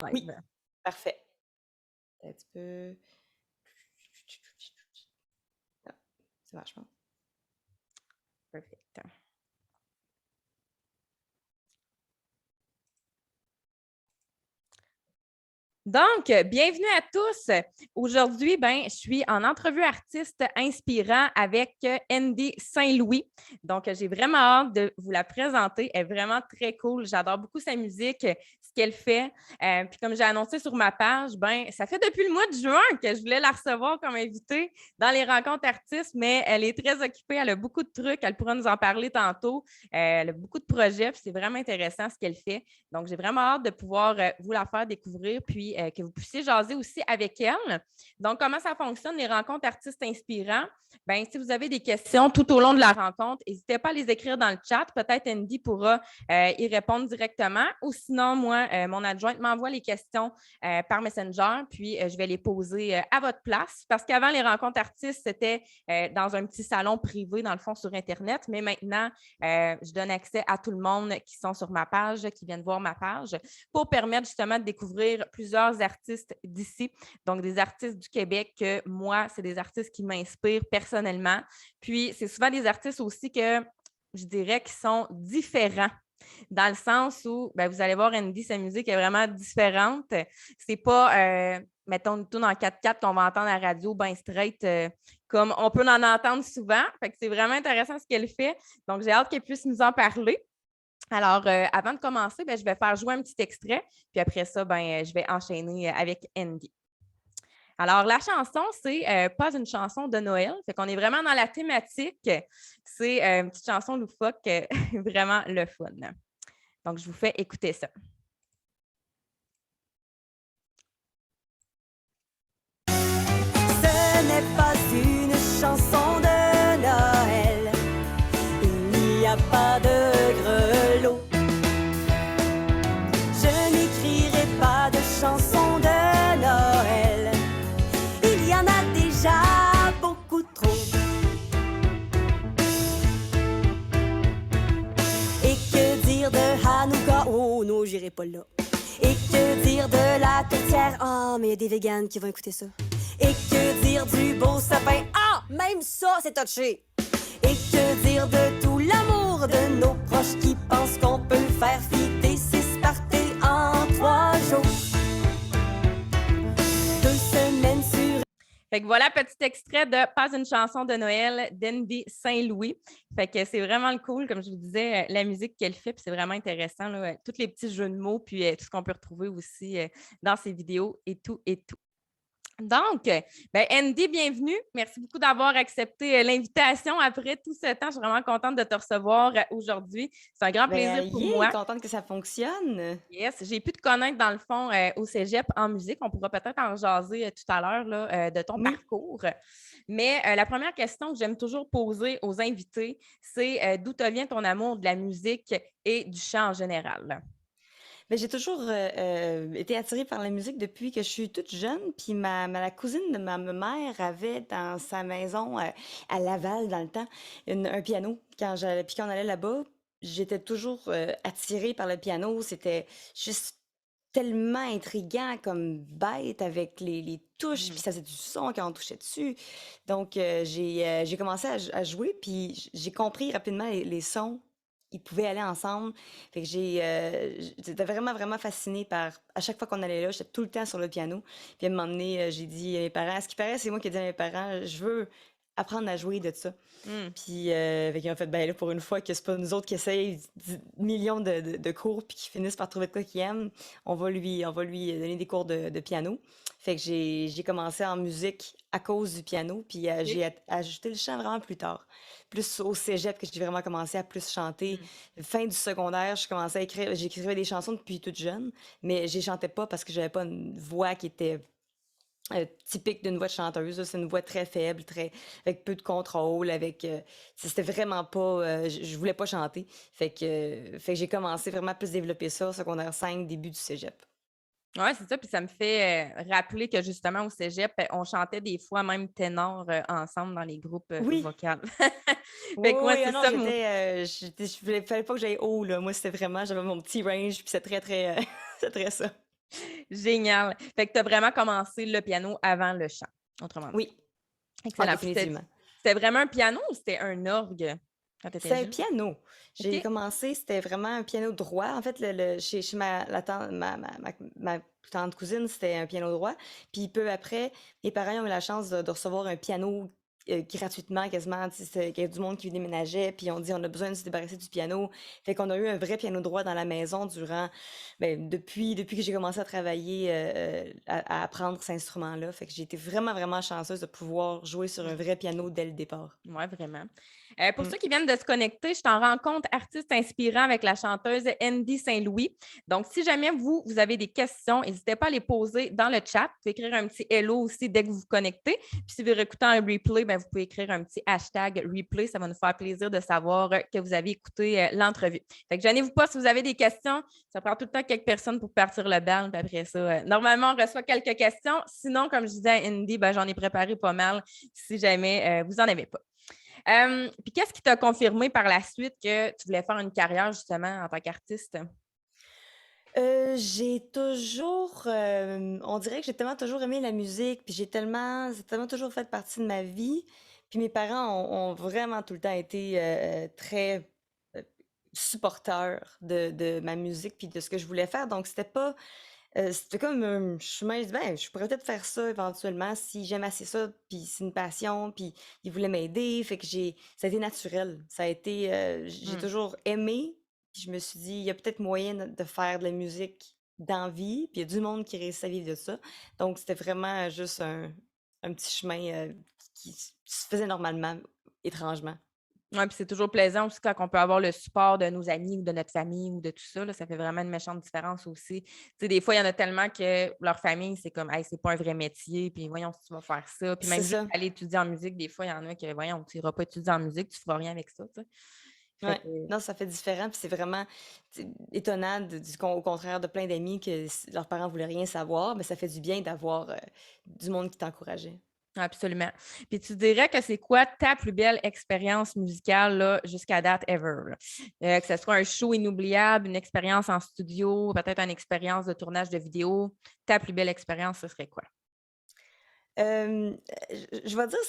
Oui, Live. parfait. Un petit peu. Ah, ça marche pas. Perfect. Donc, bienvenue à tous. Aujourd'hui, je suis en entrevue artiste inspirant avec Andy Saint-Louis. Donc, j'ai vraiment hâte de vous la présenter. Elle est vraiment très cool. J'adore beaucoup sa musique, ce qu'elle fait. Puis, comme j'ai annoncé sur ma page, ça fait depuis le mois de juin que je voulais la recevoir comme invitée dans les rencontres artistes, mais elle est très occupée. Elle a beaucoup de trucs. Elle pourra nous en parler tantôt. Elle a beaucoup de projets, puis c'est vraiment intéressant ce qu'elle fait. Donc, j'ai vraiment hâte de pouvoir vous la faire découvrir, puis que vous puissiez jaser aussi avec elle. Donc, comment ça fonctionne, les rencontres artistes inspirants? Si vous avez des questions tout au long de la rencontre, n'hésitez pas à les écrire dans le chat. Peut-être Andy pourra y répondre directement. Ou sinon, moi, mon adjointe m'envoie les questions par Messenger, puis je vais les poser à votre place. Parce qu'avant, les rencontres artistes, c'était dans un petit salon privé, dans le fond, sur Internet. Mais maintenant, je donne accès à tout le monde qui sont sur ma page, qui viennent voir ma page, pour permettre justement de découvrir plusieurs artistes d'ici. Donc, des artistes du Québec que moi, c'est des artistes qui m'inspirent personnellement. Puis, c'est souvent des artistes aussi que je dirais qui sont différents dans le sens où vous allez voir Andy, sa musique est vraiment différente. C'est pas, mettons, une tune en 4/4 qu'on va entendre à la radio, straight, comme on peut en entendre souvent. Fait que c'est vraiment intéressant ce qu'elle fait. Donc, j'ai hâte qu'elle puisse nous en parler. Alors, avant de commencer, je vais faire jouer un petit extrait, puis après ça, je vais enchaîner avec Andy. Alors, la chanson, c'est pas une chanson de Noël, fait qu'on est vraiment dans la thématique. C'est une petite chanson loufoque, vraiment le fun. Donc, je vous fais écouter ça. Ce n'est pas une chanson de Noël, il n'y a pas de grelots. Je n'écrirai pas de chanson de Noël, il y en a déjà beaucoup trop. Et que dire de Hanouka? Oh non, j'irai pas là. Et que dire de la tourtière? Oh, mais il y a des véganes qui vont écouter ça. Et que dire du beau sapin? Ah, même ça, c'est touché. Et que dire de tout l'amour de nos proches qui pensent qu'on peut faire fitter 6 parties en 3 jours? 2 semaines sur... Fait que voilà, petit extrait de Pas une chanson de Noël d'Andy Saint-Louis. Fait que c'est vraiment le cool, comme je vous disais, la musique qu'elle fait, puis c'est vraiment intéressant, là, tous les petits jeux de mots, puis tout ce qu'on peut retrouver aussi dans ses vidéos et tout et tout. Donc, Andy, bienvenue. Merci beaucoup d'avoir accepté l'invitation après tout ce temps. Je suis vraiment contente de te recevoir aujourd'hui. C'est un grand plaisir pour Yeah, moi. contente que ça fonctionne. Yes, j'ai pu te connaître dans le fond au cégep en musique. On pourra peut-être en jaser tout à l'heure là, de ton Oui. parcours. Mais la première question que j'aime toujours poser aux invités, c'est d'où te vient ton amour de la musique et du chant en général? Ben, j'ai toujours été attirée par la musique depuis que je suis toute jeune. Puis la cousine de ma mère avait dans sa maison à Laval, dans le temps, un piano. Puis quand on allait là-bas, j'étais toujours attirée par le piano. C'était juste tellement intriguant comme bête avec les touches, puis Mhm. ça c'est du son quand on touchait dessus. Donc j'ai commencé à jouer, puis j'ai compris rapidement les sons, ils pouvaient aller ensemble. Fait que j'étais vraiment, vraiment fascinée par, à chaque fois qu'on allait là, j'étais tout le temps sur le piano. Puis à un moment donné, j'ai dit à mes parents, à ce qui paraît, c'est moi qui ai dit à mes parents, je veux apprendre à jouer de ça. Mm. Puis, fait qu'ils ont fait, ben là, pour une fois que c'est pas nous autres qui essayent 10 millions de cours puis qui finissent par trouver de quoi qu'ils aiment, on va lui donner des cours de piano. Fait que j'ai commencé en musique à cause du piano, puis OK. j'ai ajouté le chant vraiment plus tard. Plus au cégep que j'ai vraiment commencé à plus chanter. Mm. Fin du secondaire, je commençais à écrire, j'écrivais des chansons depuis toute jeune, mais je chantais pas parce que j'avais pas une voix qui était typique d'une voix de chanteuse, là. C'est une voix très faible, très avec peu de contrôle, c'était vraiment pas je voulais pas chanter. Fait que j'ai commencé vraiment à plus développer ça au secondaire 5, début du cégep. Oui, c'est ça. Puis ça me fait rappeler que justement au cégep, on chantait des fois même ténor ensemble dans les groupes Oui, vocaux. oui, Fait que moi, oui, ah c'est non, ça. Moi, fallait pas que j'aille haut là. Moi, c'était vraiment, j'avais mon petit range, puis c'est très très, c'est très ça. Génial. Fait que tu as vraiment commencé le piano avant le chant, autrement dit. Oui, Excellent. Puis définitivement. c'était vraiment un piano ou c'était un orgue quand tu étais C'était un jeune? piano. J'ai OK. commencé, c'était vraiment un piano droit. En fait, chez ma tante cousine, c'était un piano droit. Puis peu après, mes parents ont eu la chance de recevoir un piano gratuitement, quasiment. Tu sais, il y a du monde qui déménageait, puis on dit on a besoin de se débarrasser du piano. Fait qu'on a eu un vrai piano droit dans la maison depuis que j'ai commencé à travailler, à apprendre cet instrument-là. Fait que j'ai été vraiment, vraiment chanceuse de pouvoir jouer sur un vrai piano dès le départ. Oui, vraiment. Pour Mm. ceux qui viennent de se connecter, je t'en rends compte artiste inspirant avec la chanteuse Andy Saint-Louis. Donc, si jamais vous avez des questions, n'hésitez pas à les poser dans le chat. Vous pouvez écrire un petit hello aussi dès que vous vous connectez. Puis si vous réécoutez un replay, vous pouvez écrire un petit hashtag replay. Ça va nous faire plaisir de savoir que vous avez écouté l'entrevue. Fait que gênez-vous pas si vous avez des questions. Ça prend tout le temps quelques personnes pour partir le bal. Puis après ça, normalement, on reçoit quelques questions. Sinon, comme je disais à Andy, j'en ai préparé pas mal si jamais vous n'en avez pas. Puis qu'est-ce qui t'a confirmé par la suite que tu voulais faire une carrière justement en tant qu'artiste? J'ai toujours, on dirait que j'ai tellement toujours aimé la musique, puis c'est tellement toujours fait partie de ma vie. Puis mes parents ont vraiment tout le temps été très supporteurs de ma musique, puis de ce que je voulais faire. Donc c'était comme un chemin. Je dis, ben, je pourrais peut-être faire ça éventuellement si j'aime assez ça, puis c'est une passion, puis ils voulaient m'aider. Fait que ça a été naturel. Ça a été, j'ai Hmm. toujours aimé. Puis je me suis dit, il y a peut-être moyen de faire de la musique d'envie, puis il y a du monde qui réussit à vivre de ça. Donc c'était vraiment juste un petit chemin qui se faisait normalement, étrangement. Oui, puis c'est toujours plaisant aussi quand on peut avoir le support de nos amis ou de notre famille ou de tout ça. Là, ça fait vraiment une méchante différence aussi. Tu sais, des fois, il y en a tellement que leur famille, c'est comme, hey, c'est pas un vrai métier, puis voyons si tu vas faire ça. Puis C'est même juste ça. aller étudier en musique, des fois, il y en a que, voyons, tu n'iras pas étudier en musique, tu feras rien avec ça. Tu sais. Fait Ouais. que, Non, ça fait différent, puis c'est vraiment étonnant, au contraire de plein d'amis que leurs parents voulaient rien savoir, mais ça fait du bien d'avoir du monde qui t'encourageait. absolument. Puis tu dirais que c'est quoi ta plus belle expérience musicale là, jusqu'à date ever? Là? Que ce soit un show inoubliable, une expérience en studio, peut-être une expérience de tournage de vidéo. Ta plus belle expérience, ce serait quoi? Je vais dire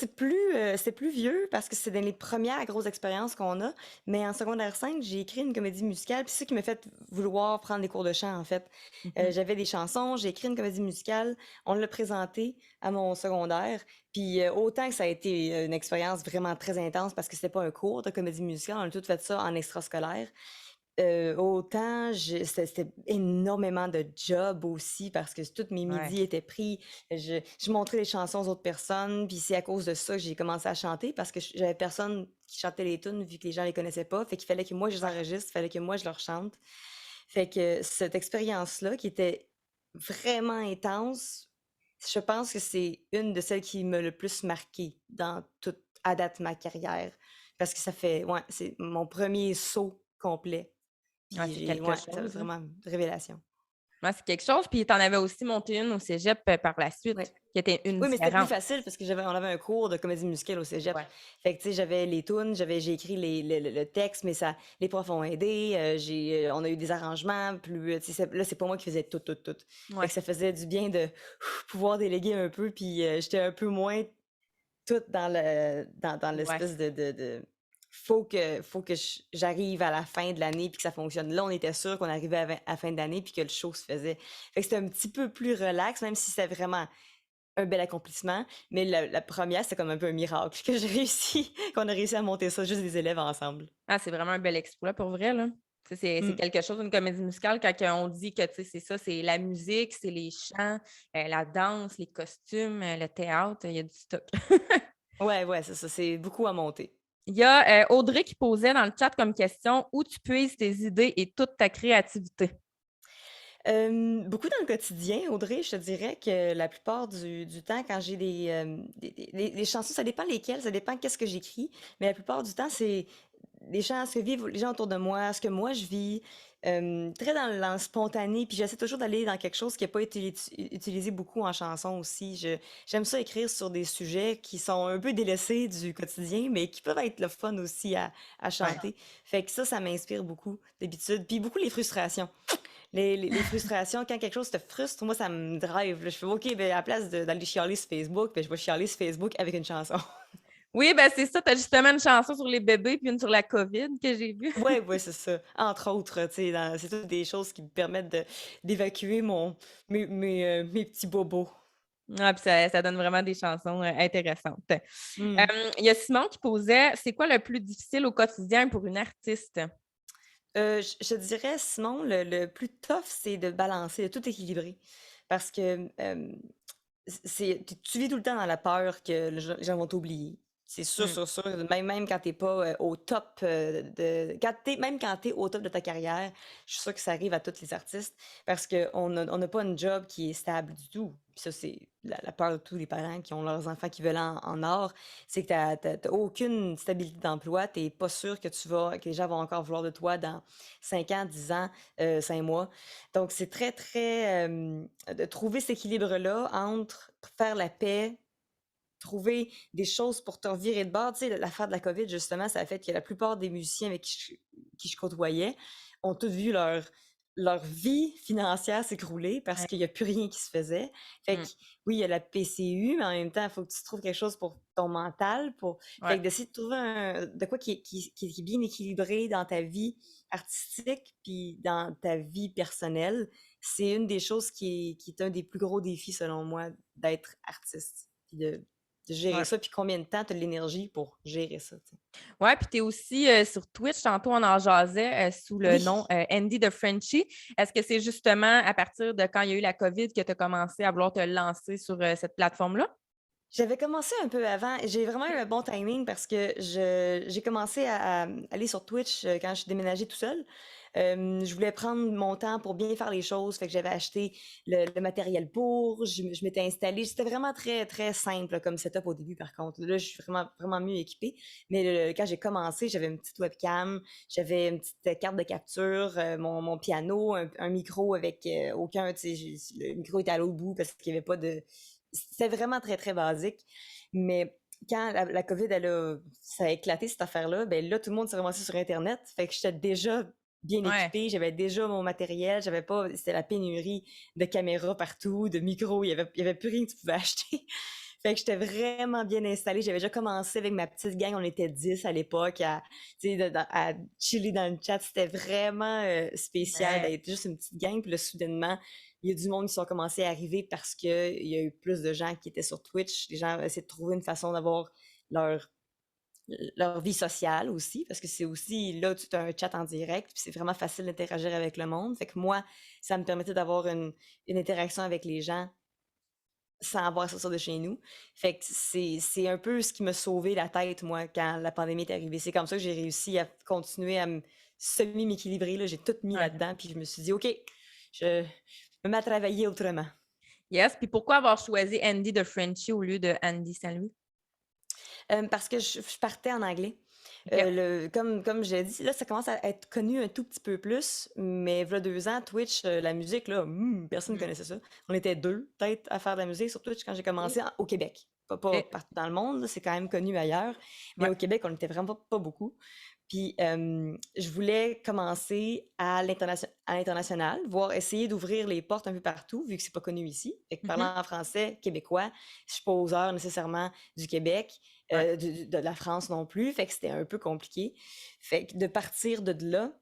c'est plus vieux parce que c'est dans les premières grosses expériences qu'on a, mais en secondaire 5 j'ai écrit une comédie musicale, puis c'est ça qui m'a fait vouloir prendre des cours de chant, en fait. Mhm. J'avais des chansons, j'ai écrit une comédie musicale, on l'a présentée à mon secondaire, puis autant que ça a été une expérience vraiment très intense parce que c'était pas un cours de comédie musicale, on a tout fait ça en extrascolaire. Autant c'était énormément de job aussi parce que tous mes Ouais. midis étaient pris. Je montrais les chansons aux autres personnes, puis c'est à cause de ça que j'ai commencé à chanter parce que j'avais personne qui chantait les tunes vu que les gens les connaissaient pas. Fait qu'il fallait que moi je les enregistre, il fallait que moi je leur chante. Fait que cette expérience-là qui était vraiment intense, je pense que c'est une de celles qui m'a le plus marqué dans toute à date ma carrière parce que ouais, c'est mon premier saut complet. Ouais, Puis c'est quelque ça chose. Là. vraiment une révélation. Ouais, c'est quelque chose. Puis tu en avais aussi monté une au cégep par la suite, Ouais. qui était une Oui, mais c'était plus différente. facile parce que on avait un cours de comédie musicale au cégep. Ouais. Fait que, tu sais, j'avais les tunes, j'ai écrit le texte, mais les profs ont aidé, on a eu des arrangements plus, tu sais, là, c'est pas moi qui faisais tout, tout, tout. Fait Ouais. que ça faisait du bien de pouvoir déléguer un peu, puis j'étais un peu moins toute dans Ouais. l'espèce de faut que j'arrive à la fin de l'année puis que ça fonctionne. Là, on était sûr qu'on arrivait à la fin de l'année puis que le show se faisait. Fait que c'était un petit peu plus relax, même si c'était vraiment un bel accomplissement. Mais la première, c'était comme un peu un miracle que j'ai réussi, qu'on a réussi à monter ça, juste des élèves ensemble. Ah, c'est vraiment un bel exploit pour vrai, là. Tu sais, c'est Mm. quelque chose, une comédie musicale, quand on dit que tu sais, c'est ça, c'est la musique, c'est les chants, la danse, les costumes, le théâtre, il y a du stock. Ouais, ouais, c'est ça. C'est beaucoup à monter. Il y a Audrey qui posait dans le chat comme question où tu puises tes idées et toute ta créativité. Beaucoup dans le quotidien, Audrey, je te dirais que la plupart du temps, quand j'ai les chansons, ça dépend lesquelles, ça dépend qu'est-ce que j'écris, mais la plupart du temps, c'est les gens, ce que vivent les gens autour de moi, ce que moi je vis, très dans le spontané, puis j'essaie toujours d'aller dans quelque chose qui n'a pas été utilisé beaucoup en chanson aussi. J'aime ça écrire sur des sujets qui sont un peu délaissés du quotidien, mais qui peuvent être le fun aussi à Ouais. chanter. Fait que ça m'inspire beaucoup d'habitude, puis beaucoup les frustrations. les frustrations, quand quelque chose te frustre, moi, ça me drive, là. Je fais, OK, ben, à la place d'aller chialer sur Facebook, ben, je vais chialer sur Facebook avec une chanson. Oui, ben c'est ça. Tu as justement une chanson sur les bébés puis une sur la COVID que j'ai vue. Ouais, ouais, c'est ça. Entre autres, tu sais, c'est toutes des choses qui me permettent d'évacuer mes petits bobos. Ah, puis ça donne vraiment des chansons intéressantes. Hmm. Il y a Simon qui posait, c'est quoi le plus difficile au quotidien pour une artiste? Je dirais, sinon, le plus tough, c'est de balancer, de tout équilibrer. Parce que tu vis tout le temps dans la peur que les gens vont t'oublier. C'est sûr, Mm. sûr, sûr. Même quand t'es pas au top même quand t'es au top de ta carrière, je suis sûre que ça arrive à tous les artistes parce qu'on n'a pas une job qui est stable du tout. Puis ça, c'est la peur de tous les parents qui ont leurs enfants qui veulent en or. C'est que t'as aucune stabilité d'emploi. T'es pas sûr que les gens vont encore vouloir de toi dans 5 ans, 10 ans, 5 mois. Donc, c'est très, très de trouver cet équilibre-là entre faire la paix, trouver des choses pour te revirer de bord. Tu sais, l'affaire de la COVID, justement, ça a fait que la plupart des musiciens avec qui je côtoyais ont tous vu leur vie financière s'écrouler parce Ouais. qu'il n'y a plus rien qui se faisait. Fait que, Mm. oui, il y a la PCU, mais en même temps, il faut que tu trouves quelque chose pour ton mental. Fait Ouais. que d'essayer de trouver de quoi qui est bien équilibré dans ta vie artistique puis dans ta vie personnelle, c'est une des choses qui est un des plus gros défis, selon moi, d'être artiste. Puis de gérer Ouais. ça, puis combien de temps tu as de l'énergie pour gérer ça, tu sais. Ouais, puis tu es aussi sur Twitch, tantôt on en jasait sous le nom Oui, Andy the Frenchie. Est-ce que c'est justement à partir de quand il y a eu la COVID que tu as commencé à vouloir te lancer sur cette plateforme-là? j'avais commencé un peu avant. J'ai vraiment eu un bon timing parce que j'ai commencé à aller sur Twitch quand je suis déménagée tout seul. Je voulais prendre mon temps pour bien faire les choses, fait que j'avais acheté le matériel pour, je m'étais installée. C'était vraiment très, très simple là, comme setup au début, par contre. Là, je suis vraiment, vraiment mieux équipée. Mais quand j'ai commencé, j'avais une petite webcam, j'avais une petite carte de capture, mon piano, un micro avec aucun, tu sais, le micro était à l'autre bout parce qu'il n'y avait pas de. C'était vraiment très, très basique. Mais quand la COVID, ça a éclaté cette affaire-là, ben là, tout le monde s'est ramassé sur Internet. Fait que j'étais déjà bien Ouais. équipée, j'avais déjà mon matériel, j'avais pas, c'était la pénurie de caméras partout, de micros, il y avait plus rien que tu pouvais acheter. Fait que j'étais vraiment bien installée. J'avais déjà commencé avec ma petite gang, on était 10 à l'époque, tu sais, à chiller dans le chat. C'était vraiment spécial Ouais. d'être juste une petite gang. Puis là, soudainement, il y a du monde qui sont commencés à arriver parce qu'il y a eu plus de gens qui étaient sur Twitch. Les gens essaient de trouver une façon d'avoir leur, leur vie sociale aussi, parce que c'est aussi, là, tu as un chat en direct, puis c'est vraiment facile d'interagir avec le monde. Fait que moi, ça me permettait d'avoir une interaction avec les gens sans avoir à sortir de chez nous. Fait que c'est un peu ce qui m'a sauvé la tête, moi, quand la pandémie est arrivée. C'est comme ça que j'ai réussi à continuer à semi-m'équilibrer, là. J'ai tout mis Ouais. là-dedans, puis je me suis dit, OK, je me mets à travailler autrement. Yes. Puis pourquoi avoir choisi Andy the Frenchie au lieu de Andy Saint-Louis? Parce que je partais en anglais. OK. Comme je l'ai dit, là, ça commence à être connu un tout petit peu plus, mais il y a 2 ans, Twitch, la musique, là, personne ne Mhm. connaissait ça. On était 2, peut-être, à faire de la musique sur Twitch quand j'ai OK. commencé au Québec. Pas OK. partout dans le monde, là, c'est quand même connu ailleurs, mais Ouais. au Québec, on était vraiment pas beaucoup. Puis, je voulais commencer à l'international, voir essayer d'ouvrir les portes un peu partout, vu que c'est pas connu ici. Fait que Mhm. parlant en français québécois, je suis pas aux heures nécessairement du Québec, Ouais. de la France non plus. Fait que c'était un peu compliqué. Fait que de partir de là,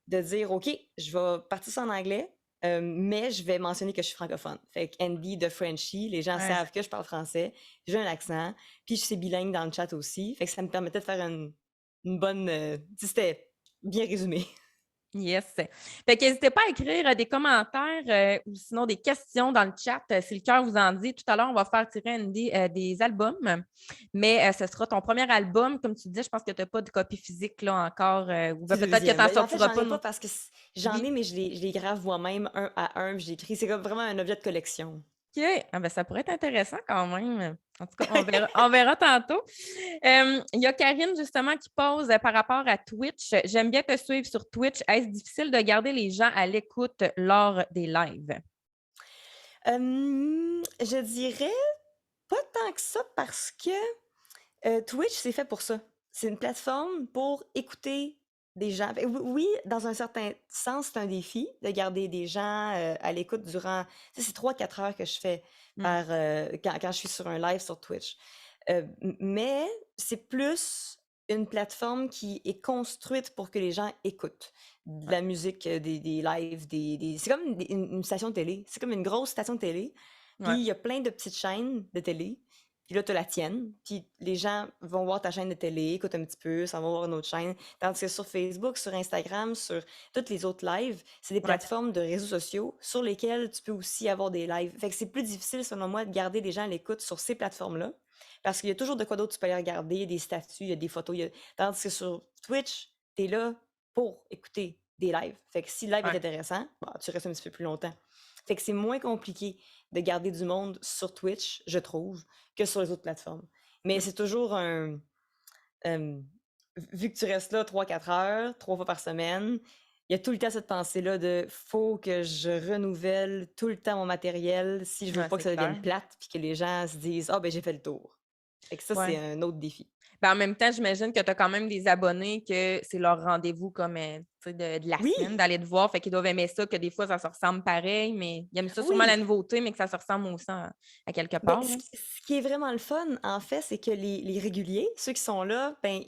de dire, OK, je vais partir ça en anglais, mais je vais mentionner que je suis francophone. Fait que Andy de Frenchie, les gens Ouais. savent que je parle français, j'ai un accent, puis je suis bilingue dans le chat aussi. Fait que ça me permettait de faire une bonne. Tu sais, c'était bien résumé. Yes. Fait qu'hésitez pas à écrire des commentaires ou sinon des questions dans le chat si le cœur vous en dit. Tout à l'heure, on va faire tirer des albums, mais ce sera ton premier album. Comme tu disais, je pense que tu n'as pas de copie physique là encore, ou Du peut-être que tu deuxième. n'en Ben, en fait, sortiras j'en pas ai pas non. parce que j'en Oui. ai, mais je les grave moi-même un à un, puis j'écris. C'est comme vraiment un objet de collection. OK. Ah ben, ça pourrait être intéressant quand même. En tout cas, on verra tantôt. Il y a Karine, justement, qui pose par rapport à Twitch. J'aime bien te suivre sur Twitch. Est-ce difficile de garder les gens à l'écoute lors des lives? Je dirais pas tant que ça parce que Twitch, c'est fait pour ça. C'est une plateforme pour écouter des gens. Fait oui, dans un certain sens, c'est un défi de garder des gens, à l'écoute durant tu sais, c'est 3-4 heures que je fais Mmh. par, quand je suis sur un live sur Twitch. Mais c'est plus une plateforme qui est construite pour que les gens écoutent de Ouais. la musique, des lives, c'est comme une station de télé. C'est comme une grosse station de télé, puis Ouais. il y a plein de petites chaînes de télé, puis là, tu as la tienne, puis les gens vont voir ta chaîne de télé, écoutent un petit peu, ça va voir une autre chaîne. Tandis que sur Facebook, sur Instagram, sur toutes les autres lives, c'est des Ouais. plateformes de réseaux sociaux sur lesquelles tu peux aussi avoir des lives. Fait que c'est plus difficile, selon moi, de garder des gens à l'écoute sur ces plateformes-là, parce qu'il y a toujours de quoi d'autre tu peux aller regarder, il y a des statuts, il y a des photos. Tandis que sur Twitch, tu es là pour écouter des lives. Fait que si le live est Ouais. intéressant, bah, tu restes un petit peu plus longtemps. Fait que c'est moins compliqué de garder du monde sur Twitch, je trouve, que sur les autres plateformes. Mais Mmh. c'est toujours un. euh, Vu que tu restes là 3-4 heures, 3 fois par semaine, il y a tout le temps cette pensée-là de faut que je renouvelle tout le temps mon matériel si je veux Ouais, pas que c'est ça devienne clair. plate puis que les gens se disent ah ben j'ai fait le tour. Fait que ça, c'est Ouais. un autre défi. Ben, en même temps, j'imagine que tu as quand même des abonnés que c'est leur rendez-vous comme, tu sais, de la semaine Oui, d'aller te voir. Fait qu'ils doivent aimer ça, que des fois, ça se ressemble pareil, mais ils aiment ça sûrement la oui. nouveauté, mais que ça se ressemble aussi à quelque Ben, part, là. ce qui est vraiment le fun, en fait, c'est que les réguliers, ceux qui sont là, ben,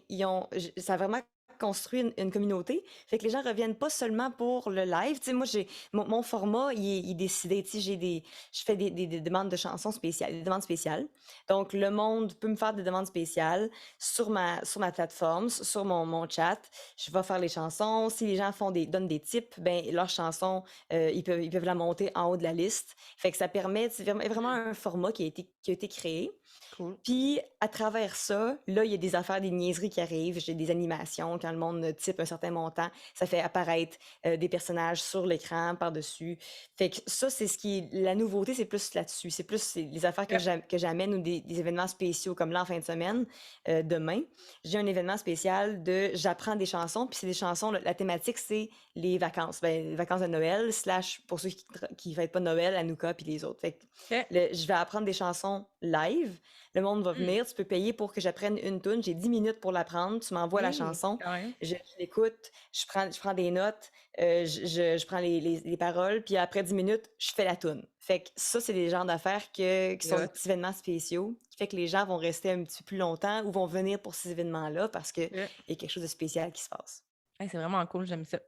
ça a vraiment construit une communauté. Fait que les gens reviennent pas seulement pour le live. Tu sais, moi, mon format, il est décidé. Tu sais, je fais des demandes de chansons spéciales, des demandes spéciales. Donc, le monde peut me faire des demandes spéciales sur ma plateforme, sur mon chat. Je vais faire les chansons. Si les gens donnent des tips, ben, leurs chansons, ils peuvent la monter en haut de la liste. Fait que ça permet, c'est vraiment Mmh. un format qui a été créé. Cool. Puis, à travers ça, là, il y a des affaires, des niaiseries qui arrivent. J'ai des animations. Quand le monde type un certain montant, ça fait apparaître des personnages sur l'écran par-dessus. Fait que ça, c'est ce qui est. La nouveauté, c'est plus là-dessus. C'est les affaires que Ouais. j'amène ou des événements spéciaux comme là en fin de semaine. Demain, j'ai un événement spécial de j'apprends des chansons. Puis, c'est des chansons, la thématique, c'est les vacances. Ben, les vacances de Noël, slash, pour ceux qui ne fêtent pas Noël, Hanouka, puis les autres. Fait que OK. je vais apprendre des chansons live. Le monde va Mmh. venir, tu peux payer pour que j'apprenne une tune. J'ai 10 minutes pour l'apprendre. Tu m'envoies la Hey, chanson, quand même. je l'écoute, je prends des notes, je prends les paroles, puis après 10 minutes, je fais la tune. Fait que ça, c'est des genres d'affaires qui C'est sont des hot. petits événements spéciaux, qui fait que les gens vont rester un petit peu plus longtemps ou vont venir pour ces événements-là parce qu'il OK. y a quelque chose de spécial qui se passe. Hey, c'est vraiment cool, j'aime ça.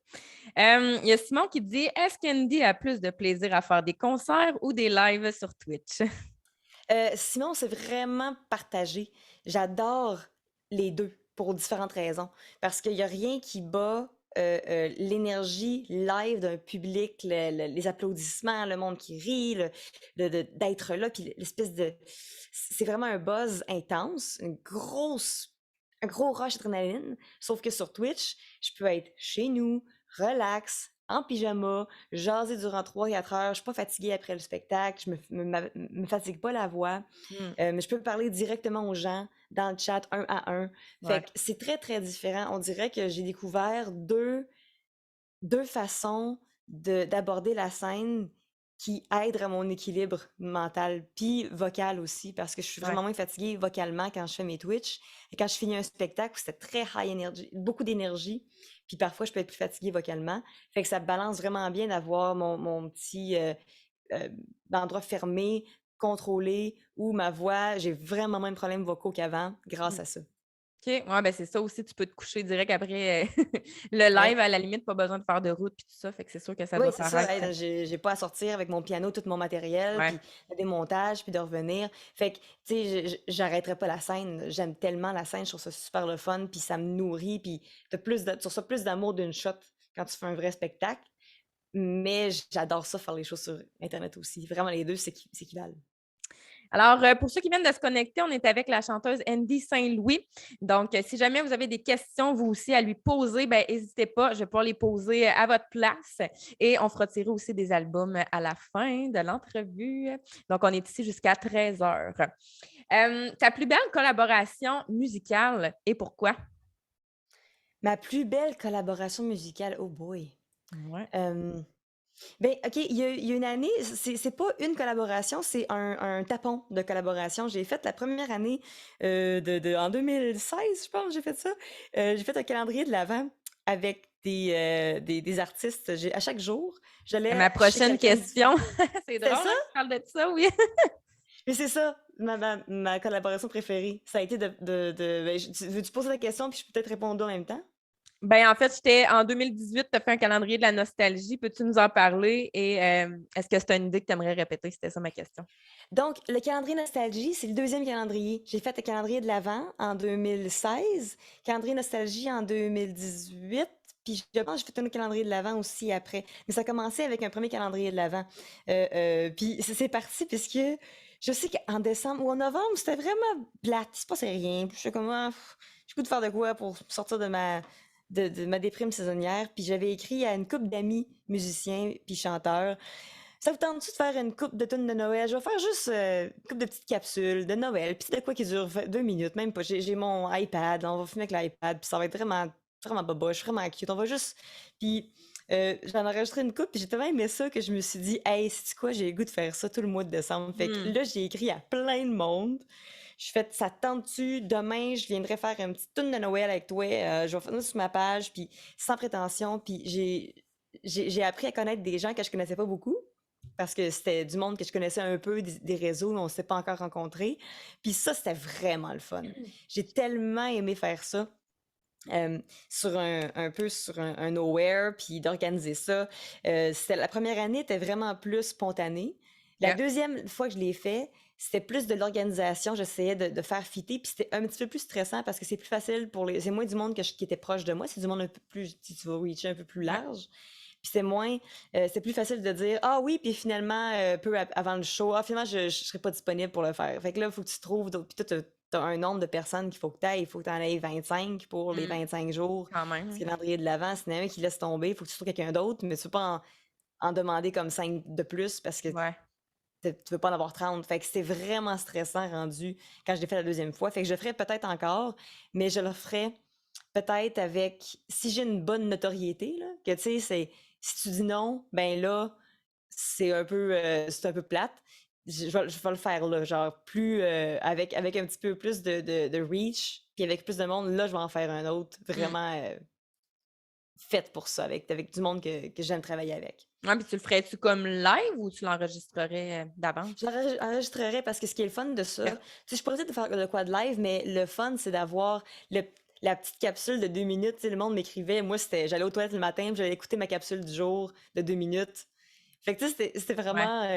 Il y a Simon qui dit: «Est-ce qu'Andy a plus de plaisir à faire des concerts ou des lives sur Twitch?» Sinon, c'est vraiment partagé. J'adore les 2 pour différentes raisons. Parce qu'il y a rien qui bat, l'énergie live d'un public, les applaudissements, le monde qui rit, d'être là, puis l'espèce de c'est vraiment un buzz intense, un gros rush d'adrénaline. Sauf que sur Twitch, je peux être chez nous, relax, en pyjama, jaser durant 3-4 heures. Je suis pas fatiguée après le spectacle, je me fatigue pas la voix. Mmh. Mais je peux parler directement aux gens dans le chat, un à un. Fait Ouais. que c'est très, très différent. On dirait que j'ai découvert deux façons d'aborder la scène qui aident à mon équilibre mental, puis vocal aussi, parce que je suis Ouais. vraiment moins fatiguée vocalement quand je fais mes Twitch. Et quand je finis un spectacle, c'est très high energy, beaucoup d'énergie, puis parfois je peux être plus fatiguée vocalement. Fait que ça balance vraiment bien d'avoir mon petit euh, endroit fermé, contrôlé, où ma voix, j'ai vraiment moins de problèmes vocaux qu'avant grâce Mmh. à ça. OK. Ouais, ben, c'est ça aussi, tu peux te coucher direct après, le Ouais. live, à la limite, pas besoin de faire de route puis tout ça, fait que c'est sûr que ça Oui, doit c'est ça. paraître. Hey, j'ai pas à sortir avec mon piano, tout mon matériel, Ouais. puis le démontage, puis de revenir. Fait que, tu sais, j'arrêterai pas la scène. J'aime tellement la scène, je trouve ça super le fun, puis ça me nourrit, puis tu reçois plus d'amour d'une shot quand tu fais un vrai spectacle. Mais j'adore ça, faire les choses sur Internet aussi. Vraiment, les deux s'équivalent. Alors, pour ceux qui viennent de se connecter, on est avec la chanteuse Andy Saint-Louis. Donc, si jamais vous avez des questions, vous aussi, à lui poser, ben, n'hésitez pas, je vais pouvoir les poser à votre place. Et on fera tirer aussi des albums à la fin de l'entrevue. Donc, on est ici jusqu'à 13 heures. Ta plus belle collaboration musicale et pourquoi? Ma plus belle collaboration musicale, oh boy. Ouais. Euh, Ben, OK, il y a une année, c'est pas une collaboration, c'est un tapon de collaboration. J'ai fait la première année en 2016, je pense, j'ai fait ça. J'ai fait un calendrier de l'Avent avec des artistes. À chaque jour, j'allais Ma chez prochaine quelqu'un. question. C'est C'est drôle, ça? hein, tu parles de ça, oui. Mais c'est ça, ma collaboration préférée. Ça a été veux-tu poser la question, puis je peux peut-être répondre en même temps? Ben, en fait, j'étais en 2018, tu as fait un calendrier de la nostalgie. Peux-tu nous en parler? Et est-ce que c'est une idée que tu aimerais répéter? C'était ça ma question. Donc, le calendrier Nostalgie, c'est le deuxième calendrier. J'ai fait le calendrier de l'Avent en 2016, calendrier Nostalgie en 2018, puis je pense que j'ai fait un calendrier de l'Avent aussi après. Mais ça a commencé avec un premier calendrier de l'Avent. Puis c'est parti puisque je sais qu'en décembre ou en novembre, c'était vraiment plate, il se passait rien. Puis je suis comme, ah, j'ai goût de faire de quoi pour sortir de ma déprime saisonnière. Puis j'avais écrit à une couple d'amis musiciens puis chanteurs. Ça vous tente-tu de faire une coupe de tunes de Noël? Je vais faire juste une coupe de petites capsules de Noël, puis c'est de quoi qui dure 2 minutes, même pas. J'ai mon iPad, là, on va filmer avec l'iPad, puis ça va être vraiment, vraiment boboche, vraiment cute. On va juste. Puis j'en ai enregistré une coupe, puis j'ai tellement aimé ça que je me suis dit, hey, c'est quoi, j'ai le goût de faire ça tout le mois de décembre. Fait que là, j'ai écrit à plein de monde. Je fais, ça te tente-tu? Demain, je viendrai faire une petite tune de Noël avec toi. Je vais faire ça sur ma page, puis sans prétention. Puis j'ai appris à connaître des gens que je connaissais pas beaucoup parce que c'était du monde que je connaissais un peu, des réseaux, mais on ne s'est pas encore rencontrés. Puis ça, c'était vraiment le fun. J'ai tellement aimé faire ça. Sur un peu sur un nowhere, puis d'organiser ça. La première année était vraiment plus spontanée. La Yeah. deuxième fois que je l'ai fait, c'était plus de l'organisation. J'essayais de faire fitter, puis c'était un petit peu plus stressant parce que c'est plus facile pour les. C'est moins du monde qui était proche de moi, c'est du monde un peu plus. Si tu vas reacher un peu plus Ouais. large. Puis c'est moins. C'est plus facile de dire ah oui, puis finalement, peu avant le show, ah finalement, je serai pas disponible pour le faire. Fait que là, il faut que tu trouves. Puis toi, t'as un nombre de personnes qu'il faut que tu ailles. Il faut que tu en aies 25 pour les 25 jours. Quand même. Parce Oui. que le calendrier de l'avant, s'il y en a un qui laisse tomber, il faut que tu trouves quelqu'un d'autre, mais tu peux pas en demander comme 5 de plus parce que Ouais. tu veux pas en avoir 30. Fait que c'était vraiment stressant rendu quand je l'ai fait la deuxième fois. Fait que je le ferai peut-être encore, mais je le ferai peut-être avec, si j'ai une bonne notoriété, là, que tu sais, si tu dis non, ben là, c'est un peu plate. Je vais le faire là, genre plus avec un petit peu plus de reach, puis avec plus de monde, là, je vais en faire un autre vraiment fait pour ça, avec du monde que j'aime travailler avec. Ouais, puis tu le ferais-tu comme live ou tu l'enregistrerais d'avance? Je l'enregistrerai parce que ce qui est le fun de ça, Yeah. tu sais, je pourrais peut-être faire de quoi de live, mais le fun, c'est d'avoir la petite capsule de 2 minutes. Tu sais, le monde m'écrivait, moi, j'allais aux toilettes le matin, puis j'allais écouter ma capsule du jour de 2 minutes. Fait que tu sais, c'était Ouais. vraiment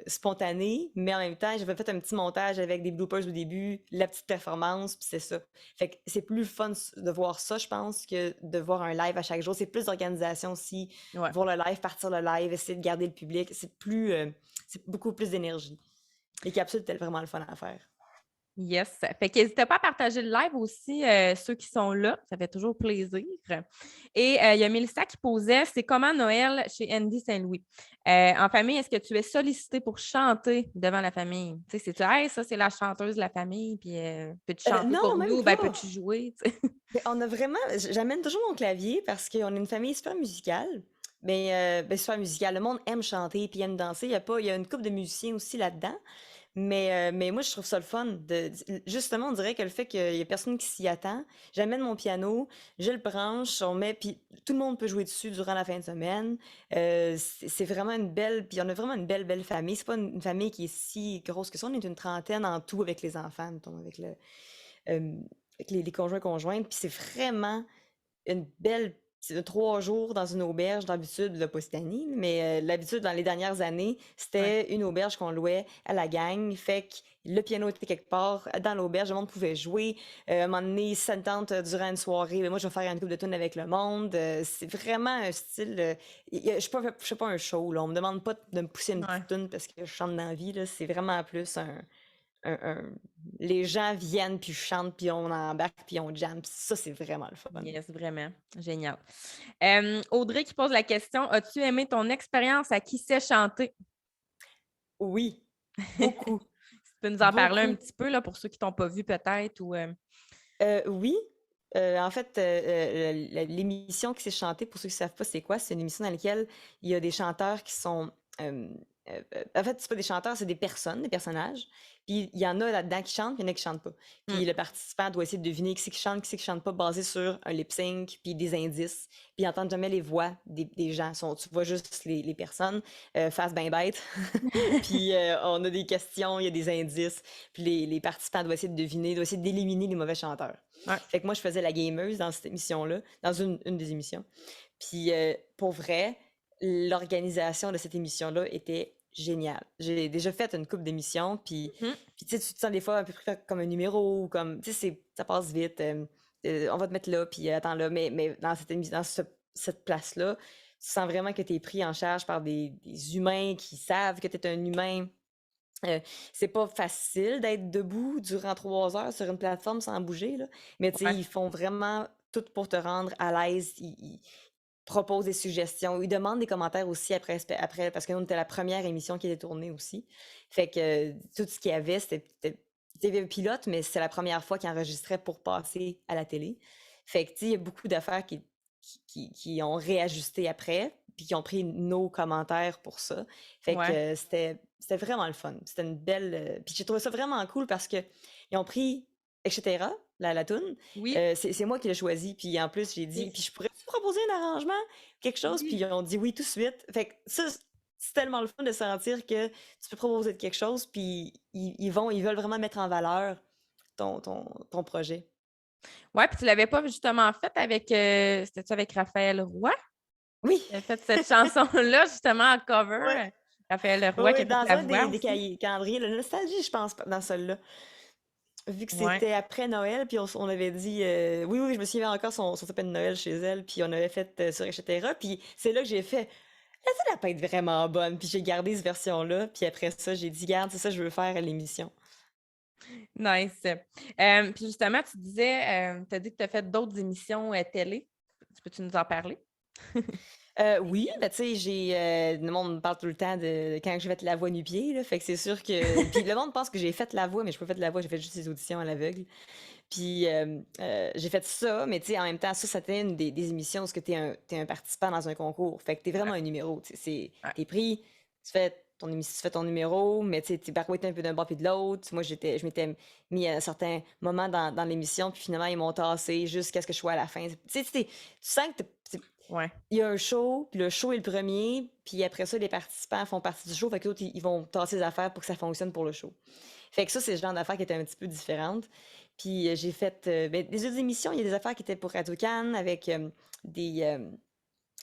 spontané, mais en même temps, j'avais fait un petit montage avec des bloopers au début, la petite performance, puis c'est ça. Fait que c'est plus fun de voir ça, je pense, que de voir un live à chaque jour. C'est plus d'organisation aussi, Ouais. voir le live, partir le live, essayer de garder le public. C'est beaucoup plus d'énergie. Les capsules étaient vraiment le fun à faire. Yes. Fait qu'hésitez pas à partager le live aussi, ceux qui sont là. Ça fait toujours plaisir. Et il y a Mélissa qui posait, c'est comment Noël chez Andy Saint-Louis? En famille, est-ce que tu es sollicité pour chanter devant la famille? Tu sais, c'est-tu, hey, ça, c'est la chanteuse de la famille, puis peux-tu chanter Non, pour même nous? Ben, pas. peux-tu jouer? Tu sais? Mais on a vraiment. J'amène toujours mon clavier parce qu'on est une famille super musicale. Mais super musicale. Le monde aime chanter puis aime danser. Il y a une couple de musiciens aussi là-dedans. Mais moi, je trouve ça le fun. Justement, on dirait que le fait qu'il y a personne qui s'y attend, j'amène mon piano, je le branche, on met, puis tout le monde peut jouer dessus durant la fin de semaine. C'est vraiment une belle, puis on a vraiment une belle, belle famille. C'est pas une famille qui est si grosse que ça. On est une trentaine en tout avec les enfants, mettons, euh, avec les conjoints conjointes. Puis c'est vraiment une belle. C'est 3 jours dans une auberge, d'habitude, là, pas cette année, mais l'habitude dans les dernières années, Ouais. c'était une auberge qu'on louait à la gang. Fait que le piano était quelque part dans l'auberge, le monde pouvait jouer. À un moment donné, ça me tente durant une soirée, ben, moi je vais faire une couple de tunes avec le monde. C'est vraiment un style. Je fais pas un show, là. On me demande pas de me pousser une Ouais. petite tune parce que je chante dans la vie, là. C'est vraiment plus un- les gens viennent, puis chantent, puis on embarque, puis on jam. Puis ça, c'est vraiment le fun. Yes, vraiment. Génial. Audrey qui pose la question, as-tu aimé ton expérience à Qui sait chanter? Oui, beaucoup, Tu peux nous en parler un beaucoup. petit peu là, pour ceux qui t'ont pas vu peut-être ou Oui, en fait, l'émission qui s'est chantée, pour ceux qui ne savent pas c'est quoi, c'est une émission dans laquelle il y a des chanteurs qui sont en fait, c'est pas des chanteurs, c'est des personnes, des personnages. Puis il y en a là-dedans qui chantent, puis il y en a qui chantent pas. Hmm. Puis le participant doit essayer de deviner qui c'est qui chante, qui c'est qui chante pas, basé sur un lip sync, puis des indices. Puis ils n'entendent jamais les voix des gens. Tu vois juste les personnes, face bien bête. Puis on a des questions, il y a des indices. Puis les participants doivent essayer de deviner, doivent essayer d'éliminer les mauvais chanteurs. Ouais. Fait que moi, je faisais la gameuse dans cette émission-là, dans une des émissions. Puis pour vrai, l'organisation de cette émission-là était géniale. J'ai déjà fait une couple d'émissions, puis, Mhm. puis tu sais, tu te sens des fois un peu pris comme un numéro, ou comme, tu sais, ça passe vite, on va te mettre là, puis attends là, mais dans cette place-là, tu sens vraiment que tu es pris en charge par des humains qui savent que tu es un humain. C'est pas facile d'être debout durant 3 heures sur une plateforme sans bouger, là. Mais tu sais, Ouais. ils font vraiment tout pour te rendre à l'aise. Ils proposent des suggestions. Ils demandent des commentaires aussi après parce que nous, on était la première émission qui était tournée aussi. Fait que tout ce qu'il y avait, c'était un pilote, mais c'est la première fois qu'ils enregistraient pour passer à la télé. Fait que tu sais, il y a beaucoup d'affaires qui ont réajusté après, puis qui ont pris nos commentaires pour ça. Fait Ouais. que c'était vraiment le fun. C'était une belle. Puis j'ai trouvé ça vraiment cool parce que ils ont pris etc. la toune. Oui. C'est moi qui l'ai choisi. Puis en plus, j'ai dit, Oui. puis je pourrais proposer un arrangement, quelque chose. Oui. Puis ils ont dit oui tout de suite. Fait que ça, c'est tellement le fun de sentir que tu peux proposer quelque chose, puis ils veulent vraiment mettre en valeur ton projet. Ouais, puis tu l'avais pas justement fait avec, c'était-tu avec Raphaël Roy? Oui, Tu as fait cette chanson-là justement en cover. ouais. Raphaël Roy qui Oui, a fait dans la un voix des aussi. calendriers, le Nostalgie, je pense, dans celui-là. Vu que Ouais. c'était après Noël, puis on avait dit, oui, je me souviens encore son sapin de Noël chez elle, puis on avait fait sur etc. Puis c'est là que j'ai fait, la tune elle peut être vraiment bonne, puis j'ai gardé cette version-là, puis après ça, j'ai dit, garde, c'est ça que je veux faire à l'émission. Nice. Puis justement, tu disais, tu as dit que tu as fait d'autres émissions télé. Peux-tu nous en parler? Oui, ben tu sais, le monde me parle tout le temps de quand j'ai fait la voix nu-pied, là, fait que c'est sûr que. Puis le monde pense que j'ai fait la voix, mais je peux pas fait la voix, j'ai fait juste des auditions à l'aveugle. Puis j'ai fait ça, mais tu sais, en même temps, ça, c'était une des émissions où t'es un participant dans un concours. Fait que t'es vraiment Ouais. un numéro. Tu sais, Ouais. t'es pris, tu fais ton numéro, mais tu sais, t'es barouetté un peu d'un bord puis de l'autre. Moi, je m'étais mis à un certain moment dans l'émission, puis finalement, ils m'ont tassé jusqu'à ce que je sois à la fin. Tu sais, tu sens que Ouais. il y a un show, puis le show est le premier, puis après ça, les participants font partie du show, fait que l'autre, ils vont tasser les affaires pour que ça fonctionne pour le show. Fait que ça, c'est le genre d'affaires qui étaient un petit peu différentes. Puis j'ai fait des autres émissions, il y a des affaires qui étaient pour Radio-Can avec des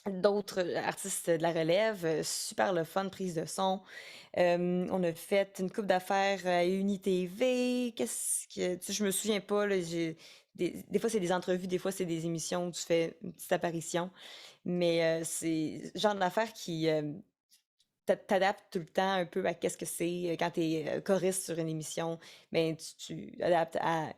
d'autres artistes de la relève, super le fun, prise de son. On a fait une couple d'affaires à UniTV. Qu'est-ce que. Tu sais, je me souviens pas. Là, des fois, c'est des entrevues, des fois, c'est des émissions où tu fais une petite apparition. Mais c'est le genre d'affaires qui t'adaptes tout le temps un peu à qu'est-ce que c'est quand tu es choriste sur une émission. Ben, tu adaptes à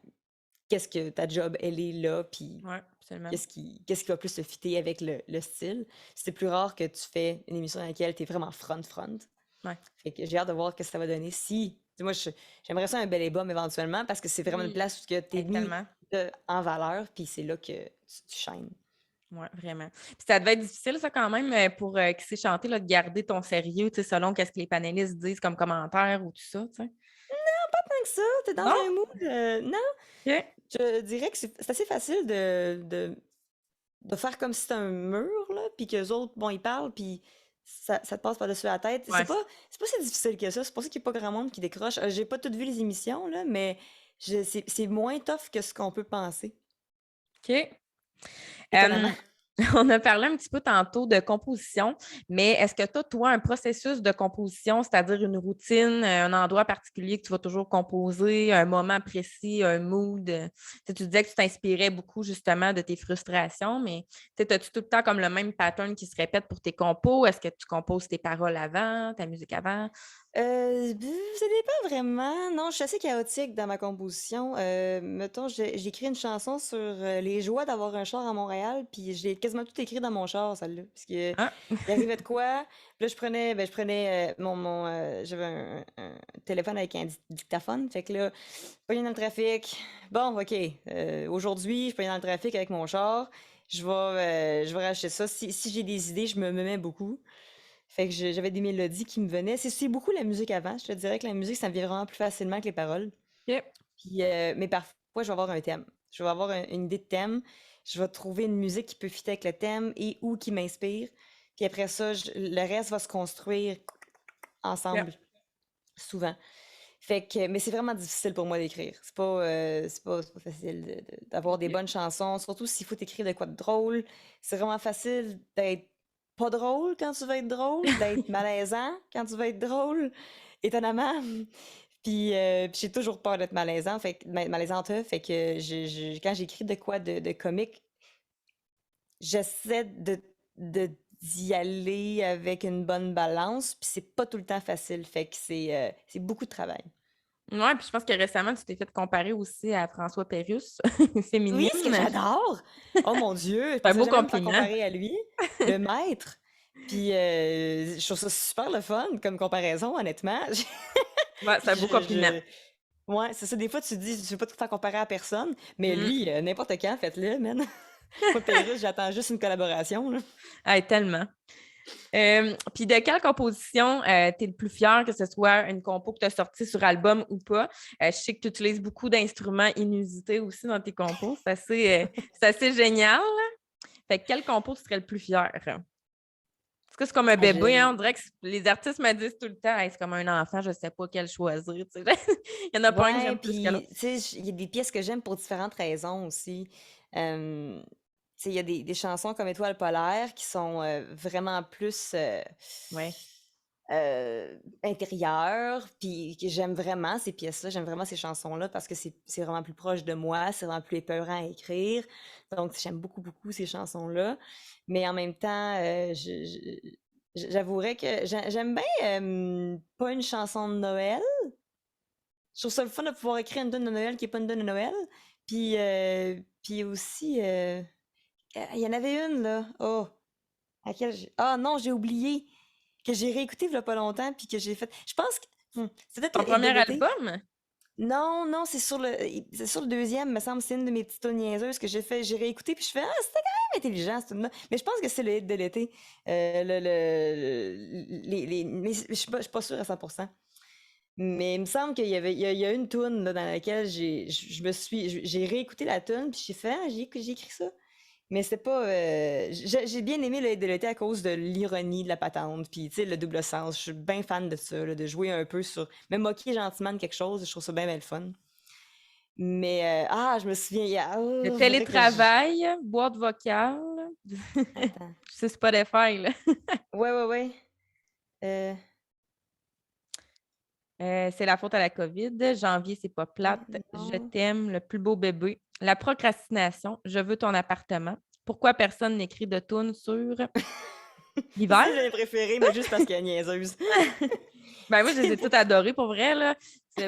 qu'est-ce que ta job, elle est là, puis Ouais, absolument. qu'est-ce qui va plus se fitter avec le style. C'est plus rare que tu fais une émission dans laquelle tu es vraiment front. Ouais. Fait que j'ai hâte de voir ce que ça va donner. Si, tu sais, moi, j'aimerais ça un bel ébum éventuellement parce que c'est vraiment une Oui, place où tu es mis tellement. en valeur, puis c'est là que tu shines. Oui, vraiment. Puis ça devait être difficile, ça, quand même, pour qui sait chanter, là, de garder ton sérieux, tu sais, selon qu'est-ce que les panélistes disent comme commentaire ou tout ça, tu sais. Tant que ça, t'es dans Non? un mood. Non, OK. je dirais que c'est assez facile de faire comme si c'était un mur, là, puis qu'eux autres, bon, ils parlent, puis ça te passe par-dessus la tête. Ouais. C'est pas si difficile que ça. C'est pour ça qu'il n'y a pas grand monde qui décroche. J'ai pas toutes vu les émissions, là, mais c'est moins tough que ce qu'on peut penser, OK. étonnamment. On a parlé un petit peu tantôt de composition, mais est-ce que tu as, toi, un processus de composition, c'est-à-dire une routine, un endroit particulier que tu vas toujours composer, un moment précis, un mood? Tu disais que tu t'inspirais beaucoup justement de tes frustrations, mais as-tu tout le temps comme le même pattern qui se répète pour tes compos? Est-ce que tu composes tes paroles avant, ta musique avant? Ça dépend vraiment. Non, je suis assez chaotique dans ma composition. Mettons, j'ai écrit une chanson sur les joies d'avoir un char à Montréal, puis j'ai quasiment tout écrit dans mon char, celle-là. Parce que Ah, il arrivait de quoi? Puis là, je prenais j'avais un téléphone avec un dictaphone. Fait que là, je pognais dans le trafic. Bon, OK. Aujourd'hui, je pognais dans le trafic avec mon char. Je vais racheter ça. Si j'ai des idées, je me mets beaucoup. Fait que j'avais des mélodies qui me venaient. C'est beaucoup la musique avant. Je te dirais que la musique, ça me vient vraiment plus facilement que les paroles. OK. Puis, mais parfois, je vais avoir un thème. Je vais avoir une idée de thème. Je vais trouver une musique qui peut fitter avec le thème et ou qui m'inspire. Puis après ça, le reste va se construire OK. ensemble, souvent. Fait que, mais c'est vraiment difficile pour moi d'écrire. C'est pas facile d'avoir des OK. bonnes chansons, surtout s'il faut écrire de quoi de drôle. C'est vraiment facile d'être pas drôle quand tu veux être drôle, d'être malaisant quand tu veux être drôle, étonnamment. Puis j'ai toujours peur d'être malaisant, malaisante, fait que quand j'écris de quoi de comique, j'essaie d'y aller avec une bonne balance, puis c'est pas tout le temps facile, fait que c'est beaucoup de travail. Ouais, puis je pense que récemment, tu t'es fait comparer aussi à François Pérusse, Oui, ce que féminine. j'adore! Oh mon Dieu, je C'est un pensais beau jamais me faire compliment. comparer à lui, le maître. Puis je trouve ça super le fun comme comparaison, honnêtement. Ouais, c'est un beau Je, compliment. je- Ouais, c'est ça. Des fois, tu te dis, tu veux pas te faire comparer à personne, mais Mm. lui, n'importe quand, faites-le, man. Moi, Pérus, j'attends juste une collaboration, là. Ah, tellement. Puis de quelle composition tu es le plus fier, que ce soit une compo que tu as sortie sur album ou pas? Je sais que tu utilises beaucoup d'instruments inusités aussi dans tes compos. C'est assez génial. Fait que quel compo tu serais le plus fier? Est-ce que c'est comme un Ah, bébé, hein? On dirait que les artistes me disent tout le temps, hey, c'est comme un enfant, je ne sais pas quel choisir. Tu sais. Il y en a pas un que Ouais, j'aime plus que puis, l'autre. tu sais, il y a des pièces que j'aime pour différentes raisons aussi. Tu sais, il y a des chansons comme Étoile polaire qui sont vraiment plus Ouais. intérieures, puis que j'aime vraiment ces pièces-là, j'aime vraiment ces chansons-là parce que c'est vraiment plus proche de moi, c'est vraiment plus épeurant à écrire. Donc, j'aime beaucoup, beaucoup ces chansons-là. Mais en même temps, j'avouerais que j'aime bien pas une chanson de Noël. Je trouve ça le fun de pouvoir écrire une donne de Noël qui est pas une donne de Noël. Puis aussi, il y en avait une, là. Oh, ah non, j'ai oublié. Que j'ai réécouté il y a pas longtemps, puis que j'ai fait. Je pense que. C'est peut-être Ton le hit de premier l'été. album? Non, non, c'est sur le deuxième, me semble. C'est une de mes petites tunes niaiseuses que j'ai fait. J'ai réécouté, puis je fais, ah, c'était quand même intelligent, cette tune-là. Mais je pense que c'est le hit de l'été. Mais je suis pas sûre à 100%. Mais il me semble qu'il y a une tune là, dans laquelle j'ai réécouté la tune, puis j'ai fait, ah, j'ai écrit ça. Mais c'est pas. J'ai bien aimé le hit de l'été à cause de l'ironie de la patente, puis tu sais, le double sens. Je suis bien fan de ça, là, de jouer un peu sur. Me moquer gentiment de quelque chose, je trouve ça bien, bien le fun. Mais, je me souviens, Le faudrait que je. télétravail, boîte vocale. Attends. C'est Spotify, là. Ouais, ouais, ouais. Euh, C'est la faute à la COVID. Janvier, c'est pas plate. Je non. t'aime, le plus beau bébé. La procrastination. Je veux ton appartement. Pourquoi personne n'écrit de tune sur Ça, l'hiver? c'est mes préférés, mais juste parce qu'elle est niaiseuse. Ben moi, je les ai toutes adorées pour vrai. Là.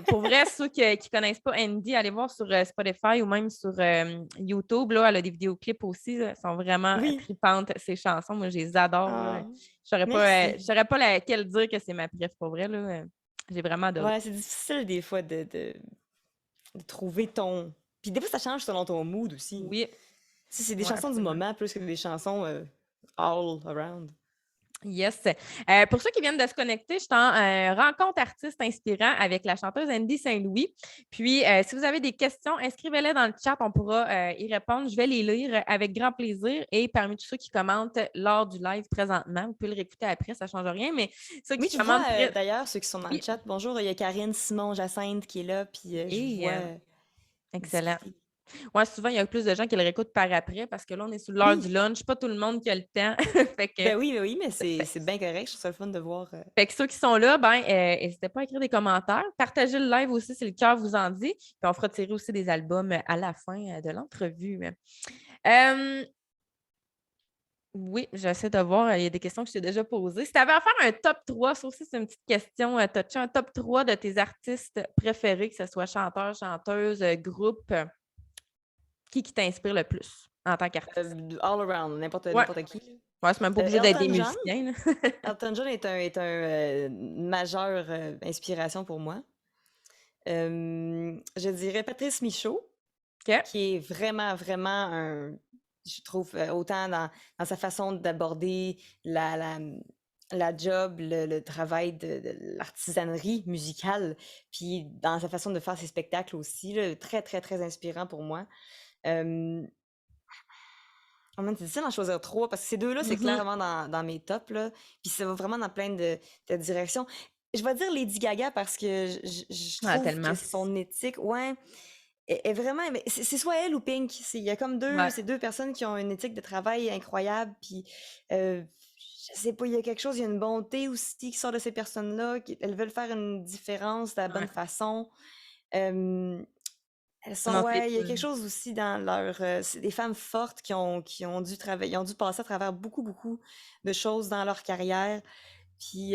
Pour vrai, ceux qui ne connaissent pas Andy, allez voir sur Spotify ou même sur YouTube. Là, elle a des vidéoclips aussi. Là, elles sont vraiment Oui. tripantes, ces chansons. Moi, je les adore. Là. Ah, Je merci. saurais pas laquelle dire que c'est ma préf pour vrai. Là. J'ai vraiment adoré. Ouais, c'est difficile des fois de trouver ton. Puis des fois, ça change selon ton mood aussi. Oui, Si c'est des ouais, chansons du absolument. moment plus que des chansons all around. Yes. Pour ceux qui viennent de se connecter, je suis en rencontre artiste inspirant avec la chanteuse Andy Saint-Louis. Puis, si vous avez des questions, inscrivez-les dans le chat, on pourra y répondre. Je vais les lire avec grand plaisir. Et parmi tous ceux qui commentent lors du live présentement, vous pouvez le réécouter après, ça ne change rien, mais ceux Oui, qui je vois commentent d'ailleurs ceux qui sont dans le oui. chat. Bonjour, il y a Karine, Simon, Jacinthe qui est là, puis je vous Et vois excellent. discuter. Ouais, souvent, il y a plus de gens qui le réécoutent par après parce que là, on est sur l'heure du Oui, lunch. Pas tout le monde qui a le temps. Fait que, ben oui, mais c'est bien correct. Je trouve ça le fun de voir. Fait que ceux qui sont là, ben, n'hésitez pas à écrire des commentaires. Partagez le live aussi si le cœur vous en dit. Puis on fera tirer aussi des albums à la fin de l'entrevue. Oui, j'essaie de voir. Il y a des questions que je t'ai déjà posées. Si tu avais à faire un top 3, ça aussi, c'est une petite question. As-tu un top 3 de tes artistes préférés, que ce soit chanteur, chanteuse, groupe? Qui t'inspire le plus en tant qu'artiste? All around, n'importe Ouais. n'importe qui. Ouais, c'est même pas obligé d'être des Elton John. musiciens. Là. Elton John est une majeure inspiration pour moi. Je dirais Patrice Michaud, OK. qui est vraiment, vraiment je trouve, autant dans sa façon d'aborder la job, le travail de l'artisanerie musicale, puis dans sa façon de faire ses spectacles aussi, là, très, très, très inspirant pour moi. Hem, oh man, c'est difficile d'en choisir 3 parce que ces 2-là, c'est Mhm. clairement dans mes tops, là, puis ça va vraiment dans plein de directions. Je vais dire Lady Gaga parce que je Ah, trouve que tellement. son éthique ouais, est vraiment mais c'est soit elle ou Pink. Il y a comme Ouais. ces 2 personnes qui ont une éthique de travail incroyable, puis, heu, je sais pas, il y a quelque chose, il y a une bonté aussi qui sort de ces personnes-là, qui elles veulent faire une différence de la bonne Ouais. façon. Hem, elles sont Non, ouais, il y a quelque chose aussi dans leur, c'est des femmes fortes qui ont dû travailler ils ont dû passer à travers beaucoup, beaucoup de choses dans leur carrière, puis,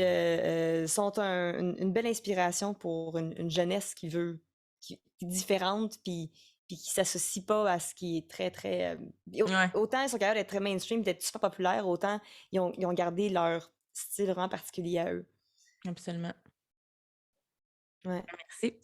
sont une belle inspiration pour une jeunesse qui est différente, puis qui s'associe pas à ce qui est très, très, ouais, autant ils sont capables d'être très mainstream, d'être super populaires, autant ils ont gardé leur style vraiment particulier à eux. absolument. Ouais. Merci.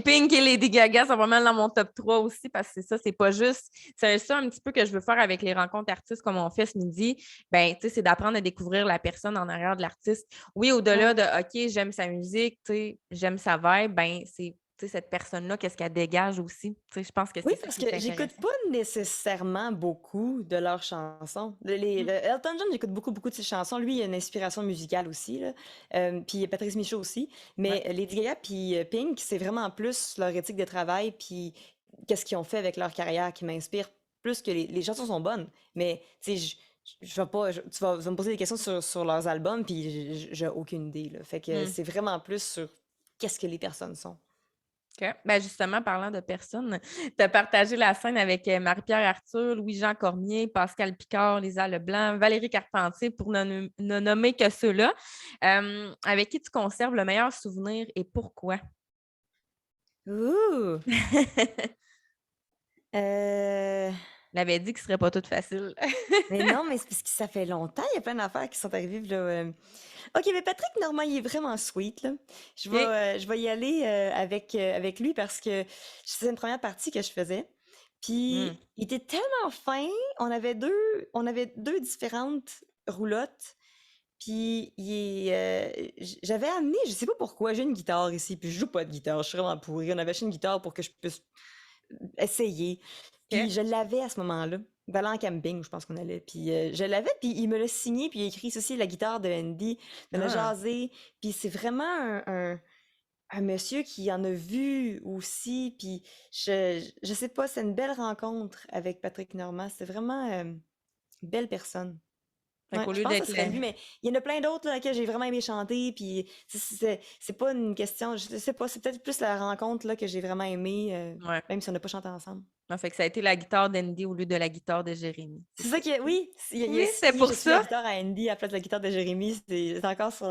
Pink et Lady Gaga sont vraiment dans mon top 3 aussi parce que c'est ça, c'est pas juste. C'est ça un petit peu que je veux faire avec les rencontres artistes comme on fait ce midi. Ben, tu sais, c'est d'apprendre à découvrir la personne en arrière de l'artiste. Oui, au-delà Ouais. de OK, j'aime sa musique, tu sais, j'aime sa vibe, ben, c'est tu sais, cette personne-là, qu'est-ce qu'elle dégage aussi. Tu sais, je pense que Oui, c'est ça parce qui que est j'écoute intéressant. pas nécessairement beaucoup de leurs chansons. Elton John, j'écoute beaucoup, beaucoup de ses chansons. Lui, il a une inspiration musicale aussi, là. Puis Patrice Michaud aussi. Ouais. Mais Lady Gaga puis Pink, c'est vraiment plus leur éthique de travail puis qu'est-ce qu'ils ont fait avec leur carrière qui m'inspire plus que les chansons sont bonnes. Mais, tu sais, je vais pas, tu vas me poser des questions sur leurs albums puis j'ai aucune idée, là. Fait que Hmm. c'est vraiment plus sur qu'est-ce que les personnes sont. OK. Ben justement, parlant de personnes, tu as partagé la scène avec Marie-Pierre Arthur, Louis-Jean Cormier, Pascal Picard, Lisa Leblanc, Valérie Carpentier, pour ne nommer que ceux-là. Avec qui tu conserves le meilleur souvenir et pourquoi? Ouh! Je Euh... l'avais dit que ce ne serait pas tout facile. Mais non, mais c'est parce que ça fait longtemps, il y a plein d'affaires qui sont arrivées, là. OK, mais Patrick Normand, il est vraiment sweet, là. OK. Je vais y aller avec lui parce que c'est une première partie que je faisais. Hmm. Puis il était tellement fin. On avait deux différentes roulottes. Puis j'avais amené, je sais pas pourquoi, j'ai une guitare ici, puis je joue pas de guitare, je suis vraiment pourrie. On avait acheté une guitare pour que je puisse essayer. Puis OK. je l'avais à ce moment-là. Il allait en camping, je pense qu'on allait. Puis je l'avais, puis il me l'a signé, puis il a écrit ceci, la guitare de Andy. On a Ah, jasé. Puis c'est vraiment un monsieur qui en a vu aussi. Puis je sais pas, c'est une belle rencontre avec Patrick Normand. C'est vraiment une belle personne. fait Ouais, qu'au je lieu pense que d'être ce serait lui, mais il y en a plein d'autres là, lesquels j'ai vraiment aimé chanter. Puis c'est pas une question, je sais pas, c'est peut-être plus la rencontre là, que j'ai vraiment aimé, ouais. même si on n'a pas chanté ensemble. Non, fait que ça a été la guitare d'Andy au lieu de la guitare de Jérémy. C'est C'est ça. ça qui oui, il a Oui, c'est signé pour «Je suis la ça. guitare» à Andy à la place de la guitare de Jérémy, c'est encore sur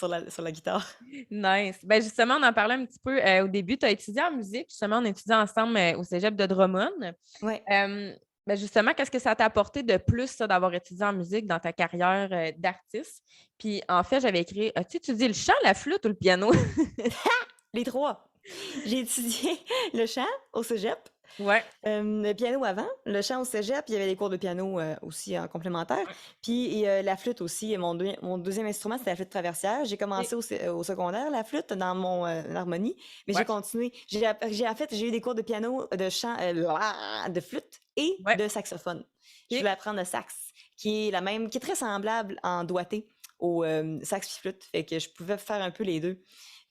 la guitare. Nice. Ben justement, on en parlait un petit peu au début. Tu as étudié en musique. Justement, on étudie ensemble au cégep de Drummond. Ouais. Ben justement, qu'est-ce que ça t'a apporté de plus, ça, d'avoir étudié en musique dans ta carrière d'artiste? Puis en fait, j'avais écrit, as-tu étudié le chant, la flûte ou le piano? Les 3. J'ai étudié le chant au cégep, Ouais. le piano avant, le chant au cégep, il y avait des cours de piano, aussi en complémentaire, Ouais. puis la flûte aussi. Mon 2e instrument, c'était la flûte traversière. J'ai Et- commencé au secondaire, la flûte, dans mon, harmonie, mais j'ai ouais. continué. En fait, j'ai eu des cours de piano, de chant, de flûte et Ouais. de saxophone. Je OK. voulais apprendre le sax, qui est très semblable en doigté au, sax puis flûte, fait que je pouvais faire un peu les 2.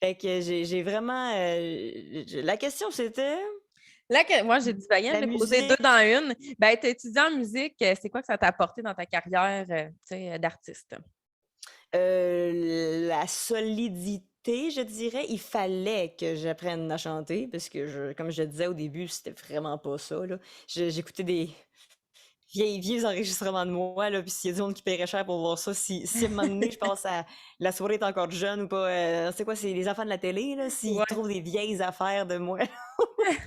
Fait que j'ai vraiment, la question c'était? Là, moi, j'ai dit, ben, La je l'ai posé deux musique, dans une. Ben, tu as étudié en musique. C'est quoi que ça t'a apporté dans ta carrière tu sais, d'artiste? la solidité, je dirais. Il fallait que j'apprenne à chanter parce que comme je le disais au début, c'était vraiment pas ça, là. J'écoutais des vieux enregistrements de moi, là, puis s'il y a du monde qui paierait cher pour voir ça, si à un moment donné, je pense à la soirée est encore jeune ou pas, c'est quoi, c'est les enfants de la télé, là, s'ils Ouais. trouvent des vieilles affaires de moi,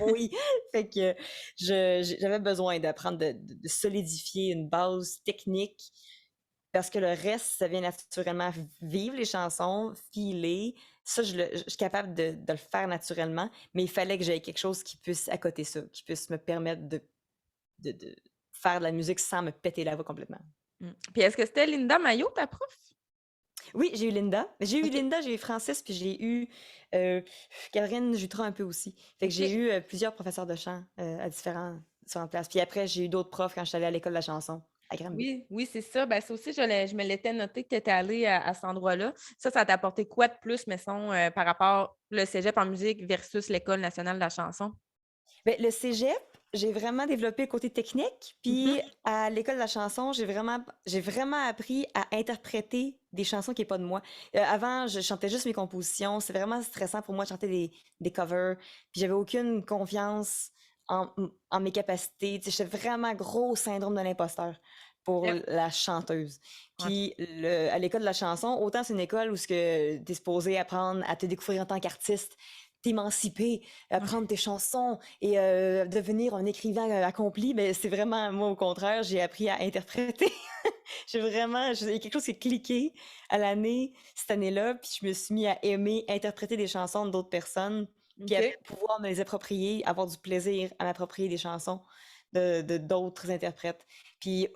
oui. Fait que j'avais besoin d'apprendre de solidifier une base technique parce que le reste, ça vient naturellement vivre les chansons, filer. Ça, je suis capable de le faire naturellement, mais il fallait que j'aie quelque chose qui puisse accoter ça, qui puisse me permettre de faire de la musique sans me péter la voix complètement. Mm. Puis est-ce que c'était Linda Maillot, ta prof? Oui, j'ai eu Linda. J'ai eu Linda, j'ai eu Francis, puis j'ai eu euh, Catherine Jutras un peu aussi. Fait que j'ai OK. eu plusieurs professeurs de chant à différentes places. Puis après, j'ai eu d'autres profs quand je suis allée à l'école de la chanson à Granby. Oui, oui, c'est ça. Ben, ça aussi, je me l'étais noté que tu étais allée à cet endroit-là. Ça t'a apporté quoi de plus, mettons, par rapport le cégep en musique versus l'École nationale de la chanson? Ben, le cégep, j'ai vraiment développé le côté technique. Puis Mhm. à l'école de la chanson, j'ai vraiment appris à interpréter des chansons qui n'est pas de moi. Avant, je chantais juste mes compositions. C'est vraiment stressant pour moi de chanter des covers. Puis j'avais aucune confiance en mes capacités. Tu sais, j'étais vraiment gros syndrome de l'imposteur pour Yep. la chanteuse. Ouais. Puis à l'école de la chanson, autant c'est une école où tu es supposé apprendre à te découvrir en tant qu'artiste, t'émanciper, Ouais. apprendre tes chansons et devenir un écrivain accompli, mais c'est vraiment, moi, au contraire, j'ai appris à interpréter. Il y a quelque chose qui est cliqué à l'année, cette année-là, puis je me suis mis à aimer interpréter des chansons d'autres personnes, puis à OK. pouvoir me les approprier, avoir du plaisir à m'approprier des chansons de d'autres interprètes. Puis,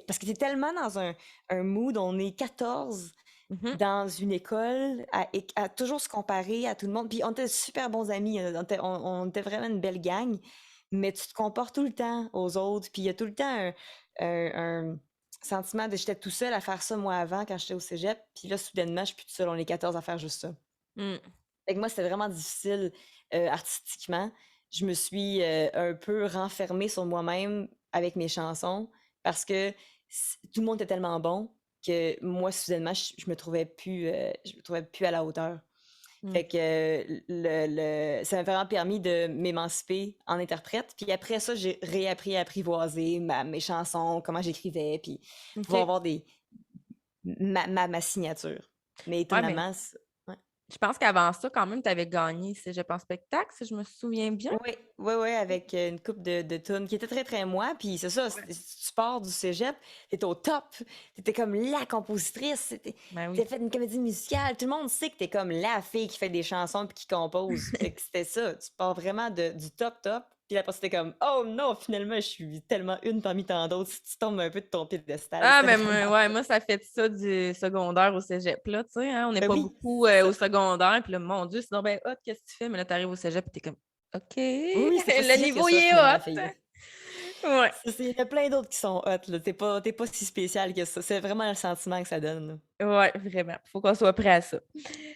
parce que tu es tellement dans un mood, on est 14 Mhm. dans une école à toujours se comparer à tout le monde. Puis on était super bons amis, on était vraiment une belle gang, mais tu te comportes tout le temps aux autres. Puis il y a tout le temps un sentiment de j'étais tout seul à faire ça moi avant quand j'étais au cégep. Puis là, soudainement, je suis plus tout seul, on est 14 à faire juste ça. Mm. Fait que moi, c'était vraiment difficile artistiquement. Je me suis un peu renfermée sur moi-même avec mes chansons parce que tout le monde était tellement bon que moi, soudainement, je me trouvais plus à la hauteur. Mm. Fait que ça m'a vraiment permis de m'émanciper en interprète. Puis après ça, j'ai réappris à apprivoiser mes chansons, comment j'écrivais, puis pouvoir OK. avoir ma signature. Mais Ouais, mais étonnamment, ouais. je pense qu'avant ça, quand même, tu avais gagné cégep en spectacle, si je me souviens bien. Oui, oui, oui, avec une coupe de tunes qui était très, très moi. Puis c'est ça, Ouais. si tu pars du cégep, t'es au top. T'étais comme la compositrice. Ben T'as oui. fait une comédie musicale. Tout le monde sait que t'es comme la fille qui fait des chansons puis qui compose. Fait que c'était ça. Tu pars vraiment du top, top. Puis après, c'était comme, oh non, finalement, je suis tellement une parmi tant d'autres. Si tu tombes un peu de ton piédestal, Ah, c'était mais vraiment ouais, ça. moi, ça fait ça du secondaire au cégep, là, tu sais, hein, on n'est Ben pas oui, beaucoup c'est au ça. secondaire, puis là, mon Dieu, sinon, ben, hot, qu'est-ce que tu fais? Mais là, t'arrives au cégep, puis t'es comme, OK, Oui, oui, c'est pas le si hot que niveau, il ça, est finalement, la hot. fille. Ouais. Il y en a plein d'autres qui sont hot, là. T'es pas si spécial que ça. C'est vraiment le sentiment que ça donne, là. Ouais, vraiment. Faut qu'on soit prêt à ça.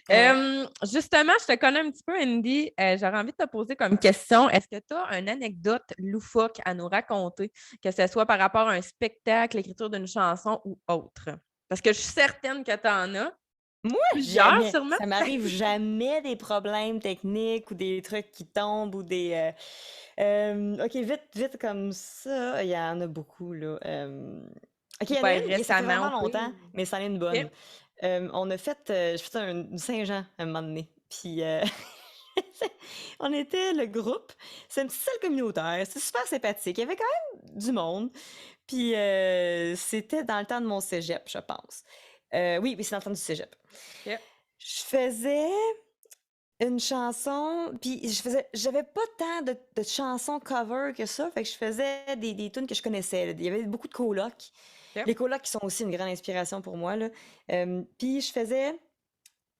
Ouais. Justement, je te connais un petit peu, Andy. J'aurais envie de te poser comme question, est-ce que tu as une anecdote loufoque à nous raconter, que ce soit par rapport à un spectacle, l'écriture d'une chanson ou autre? Parce que je suis certaine que tu en as. Moi, Plusieurs, jamais. sûrement. Ça m'arrive jamais des problèmes techniques ou des trucs qui tombent ou des. Ok, vite, vite comme ça, il y en a beaucoup, là. Ok, il y en a Ben, une, et ça fait récemment vraiment au longtemps, pire. mais c'en est une OK. bonne. J'ai fait un Saint-Jean un moment donné. Puis, on était le groupe. C'est une petite salle communautaire. C'était super sympathique. Il y avait quand même du monde. Puis, c'était dans le temps de mon cégep, je pense. Oui, oui, c'est dans le temps du cégep. OK. Je faisais une chanson, puis j'avais pas tant de chansons cover que ça, fait que je faisais des tunes que je connaissais, là. Il y avait beaucoup de colocs. OK. Les colocs qui sont aussi une grande inspiration pour moi, là. Puis je faisais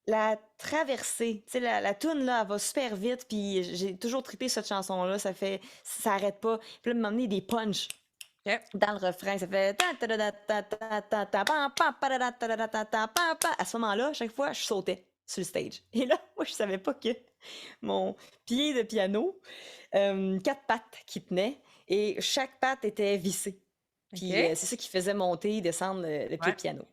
la traversée. Tu sais, la tune, là, elle va super vite, puis j'ai toujours trippé cette chanson-là, ça arrête pas. Puis là, m'emmener des punchs OK. dans le refrain, ça fait ta ta ta ta ta ta ta pam pam pa ta ta ta ta ta pam pam. À ce moment-là, à chaque fois, je sautais sur le stage. Et là, moi, je savais pas que mon pied de piano, 4 pattes qui tenaient, et chaque patte était vissée. Puis OK. c'est ça qui faisait monter et descendre le pied Ouais. de piano.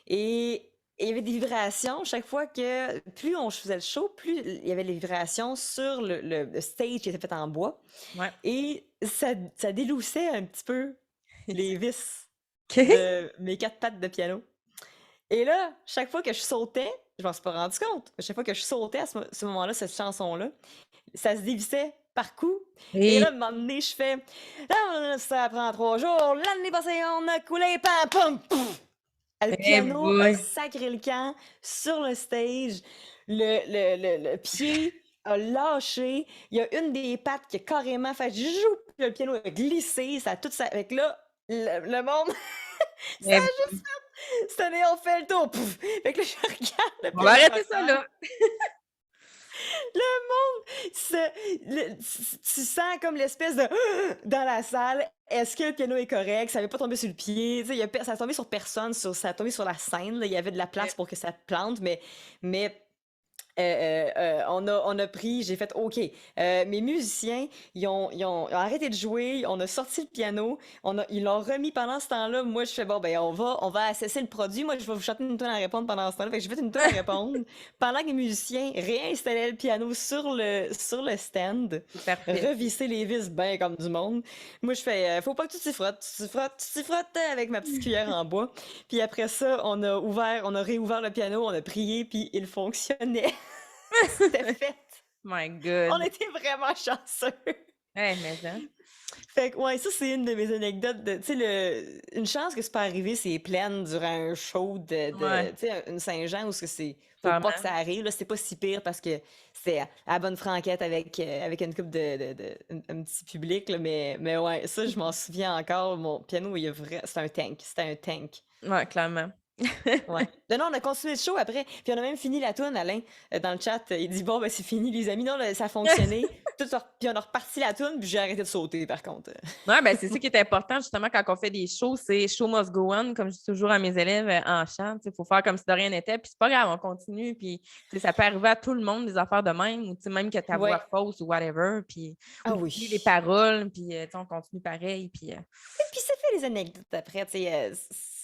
Et il y avait des vibrations chaque fois que, plus on faisait le show, plus il y avait les vibrations sur le stage qui était fait en bois. Ouais. Et ça déloussait un petit peu les vis OK. de mes 4 pattes de piano. Et là, chaque fois que je sautais, je m'en suis pas rendu compte, mais chaque fois que je sautais à ce moment-là, cette chanson-là, ça se dévissait par coup. Et là, à un Et moment donné, je fais ah, ça prend 3 jours, l'année passée, on a coulé, pam, pam, pouf! Le eh piano a boy. sacré le camp sur le stage, le pied a lâché, il y a une des pattes qui a carrément fait jou, puis le piano a glissé, ça a tout ça. Avec là, le monde, ça Eh a juste boy. Cette année, on fait le tour. Pouf! Fait que là, je regarde le On va piano arrêter ça encore. là. Tu sens comme l'espèce de dans la salle. Est-ce que le piano est correct? Ça n'avait pas tombé sur le pied. Tu sais, ça a tombé sur personne. Ça a tombé sur la scène. Là. Il y avait de la place pour que ça plante, mais on a pris, j'ai fait OK. Mes musiciens, ils ont arrêté de jouer, on a sorti le piano, ils l'ont remis pendant ce temps-là. Moi, je fais bon, ben, on va assesser le produit. Moi, je vais vous chanter une tune à répondre pendant ce temps-là. Fait que j'ai fait une tune à répondre pendant que les musiciens réinstallaient le piano sur le stand, Parfait. revisser les vis bien comme du monde. Moi, je fais, faut pas que tu t'y frottes, tu t'y frottes avec ma petite cuillère en bois. Puis après ça, on a réouvert le piano, on a prié, puis il fonctionnait. C'était fait. My On God. était vraiment chanceux. Hey, mais hein. Fait que, ouais, ça, c'est une de mes anecdotes. Tu sais, une chance que c'est pas arrivé, c'est pleine durant un show Ouais, tu sais, une Saint-Jean où faut clairement. pas que ça arrive. Là, c'était pas si pire parce que c'était à la bonne franquette avec une couple un petit public. Là, mais ouais, ça, je m'en souviens encore. Mon piano, c'était un tank. C'était un tank. Ouais, clairement. Ouais. Non, on a continué le show après. Puis on a même fini la toune, Alain, dans le chat. Il dit bon, ben c'est fini, les amis. Non, là, ça a fonctionné. Puis on a reparti la toune, puis j'ai arrêté de sauter, par contre. Ouais, ben c'est ça qui est important, justement, quand on fait des shows, c'est show must go on, comme je dis toujours à mes élèves en chant. Il faut faire comme si de rien n'était, puis c'est pas grave, on continue. Puis ça peut arriver à tout le monde, des affaires de même, ou même que ta voix Ouais. fausse ou whatever, puis Ah ou oui. les paroles, puis on continue pareil. Puis, Et puis ça fait les anecdotes après. Tu sais,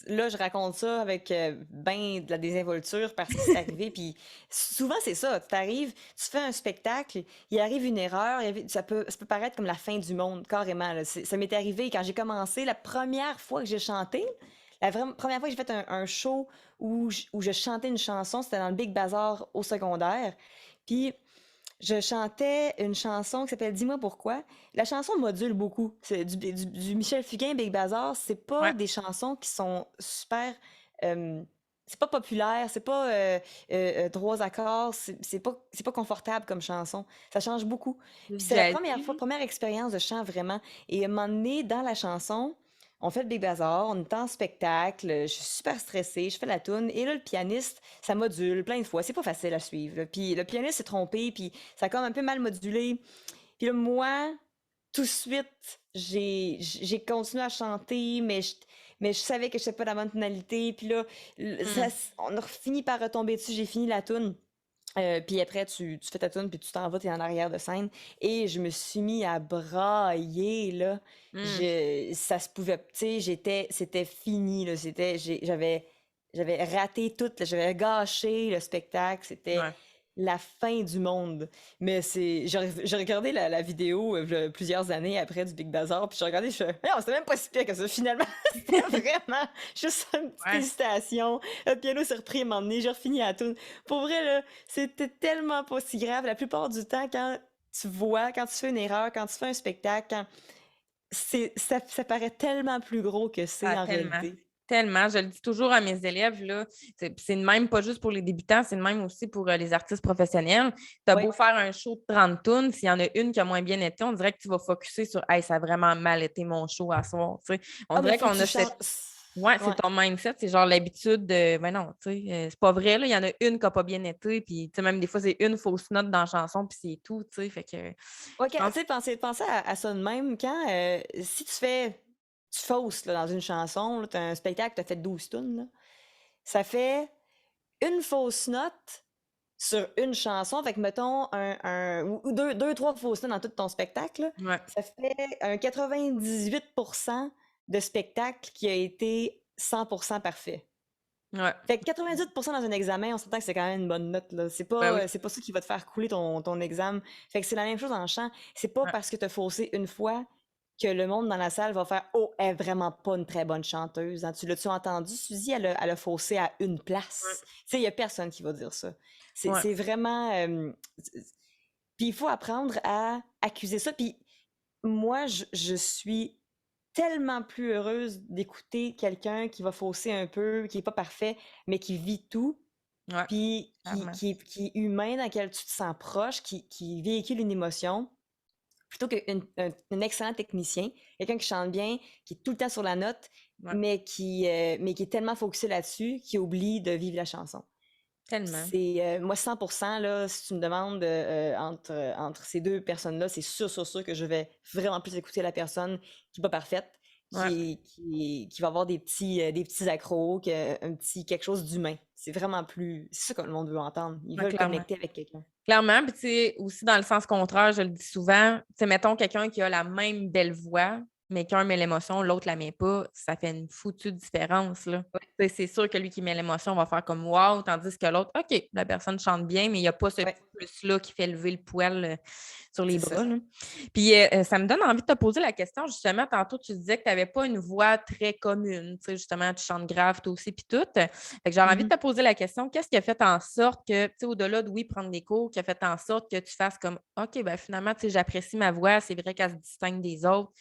là, je raconte ça avec ben de la désinvolture parce que c'est arrivé. Puis souvent, c'est ça. Tu arrives, tu fais un spectacle, il arrive une erreur, ça peut paraître comme la fin du monde, carrément. Là. Ça m'est arrivé quand j'ai commencé, la première fois que j'ai chanté, première fois que j'ai fait un show où je chantais une chanson, c'était dans le Big Bazar au secondaire. Puis je chantais une chanson qui s'appelle Dis-moi pourquoi. La chanson module beaucoup. C'est du Michel Fugain, Big Bazar. C'est pas ouais. des chansons qui sont super. euh, c'est pas populaire, c'est pas trois accords, c'est pas confortable comme chanson. Ça change beaucoup. Puis c'est la première fois, Jazzy. première expérience de chant vraiment. Et à un moment donné, dans la chanson, on fait le Big Bazar, on est en spectacle, je suis super stressée, je fais la toune, et là, le pianiste, ça module plein de fois. C'est pas facile à suivre, là. Puis le pianiste s'est trompé, puis ça a comme un peu mal modulé. Puis là, moi, tout de suite, j'ai continué à chanter, mais je savais que je n'étais pas dans la bonne tonalité. Puis là, Hmm. on a fini par retomber dessus, j'ai fini la toune. Puis après, tu fais ta toune, puis tu t'en vas, t'es en arrière de scène. Et je me suis mis à brailler, là. Hmm. Ça se pouvait, tu sais, c'était fini, là. J'avais raté tout, là. J'avais gâché le spectacle. C'était Ouais. la fin du monde. Mais j'ai regardé la vidéo v'là plusieurs années après du Big Bazar, puis j'ai regardé, je fais, non, c'était même pas si pire que ça, finalement. C'était vraiment juste une petite Ouais. hésitation. Le piano s'est repris à un moment donné, j'ai refini la tune. Pour vrai, là, c'était tellement pas si grave. La plupart du temps, quand tu fais une erreur, quand tu fais un spectacle, ça paraît tellement plus gros que c'est Ah, en tellement. réalité. Tellement. Je le dis toujours à mes élèves, là, c'est de même pas juste pour les débutants, c'est de même aussi pour les artistes professionnels. Tu as Oui. beau faire un show de 30 tunes, s'il y en a une qui a moins bien été, on dirait que tu vas focusser sur hey, ça a vraiment mal été mon show à soir. Tu sais. On Ah, mais dirait faut que qu'on tu a changes. cette. Ouais, c'est Ouais. ton mindset, c'est genre l'habitude de. Ben non, tu sais, c'est pas vrai, là. Il y en a une qui n'a pas bien été, puis tu sais, même des fois, c'est une fausse note dans la chanson, puis c'est tout, tu sais. Fait que Ouais, je pense. tu sais, pensez à ça de même. Si tu fausses là, dans une chanson, tu as un spectacle, tu as fait 12 tunes, là, ça fait une fausse note sur une chanson. Fait que, mettons, ou deux, trois fausses notes dans tout ton spectacle, là, Ouais, ça fait un 98% de spectacle qui a été 100% parfait. ouais, Fait que 98% dans un examen, on s'entend que c'est quand même une bonne note, là. ben oui, C'est pas ça qui va te faire couler ton examen. Fait que c'est la même chose en chant. C'est pas ouais, parce que t'as faussé une fois que le monde dans la salle va faire Oh, elle est vraiment pas une très bonne chanteuse, hein. Tu l'as-tu entendu, Suzy? Elle a faussé à une ouais, place. Tu sais, il y a personne qui va dire ça. ouais. C'est vraiment. Puis il faut apprendre à accuser ça. Puis moi, je suis tellement plus heureuse d'écouter quelqu'un qui va fausser un peu, qui est pas parfait, mais qui vit tout, Ouais, puis clairement. qui est humain, dans lequel tu te sens proche, qui véhicule une émotion, plutôt qu'un excellent technicien, quelqu'un qui chante bien, qui est tout le temps sur la note, Ouais, mais qui est tellement focusé là-dessus qu'il oublie de vivre la chanson. tellement. C'est moi 100% là, si tu me demandes entre ces deux personnes-là, c'est sûr que je vais vraiment plus écouter la personne qui n'est pas parfaite, Ouais, qui va avoir des petits accros, un petit quelque chose d'humain. C'est vraiment plus. C'est ça que le monde veut entendre. Ils ouais, veulent clairement. connecter avec quelqu'un. Clairement, puis tu sais, aussi dans le sens contraire, je le dis souvent, tu sais, mettons quelqu'un qui a la même belle voix, mais qu'un met l'émotion, l'autre la met pas, ça fait une foutue différence, là. Tu sais, c'est sûr que lui qui met l'émotion va faire comme wow, tandis que l'autre, OK, la personne chante bien, mais il n'y a pas ce Ouais, petit plus-là qui fait lever le poil sur les c'est ça. bras, là. Puis ça me donne envie de te poser la question, justement, tantôt tu disais que tu n'avais pas une voix très commune, tu sais, justement, tu chantes grave toi aussi, puis tout. Fait que j'aurais envie de te poser la question, qu'est-ce qui a fait en sorte que, tu sais, au-delà de oui, prendre des cours, qui a fait en sorte que tu fasses comme OK, ben finalement, tu sais, j'apprécie ma voix, c'est vrai qu'elle se distingue des autres.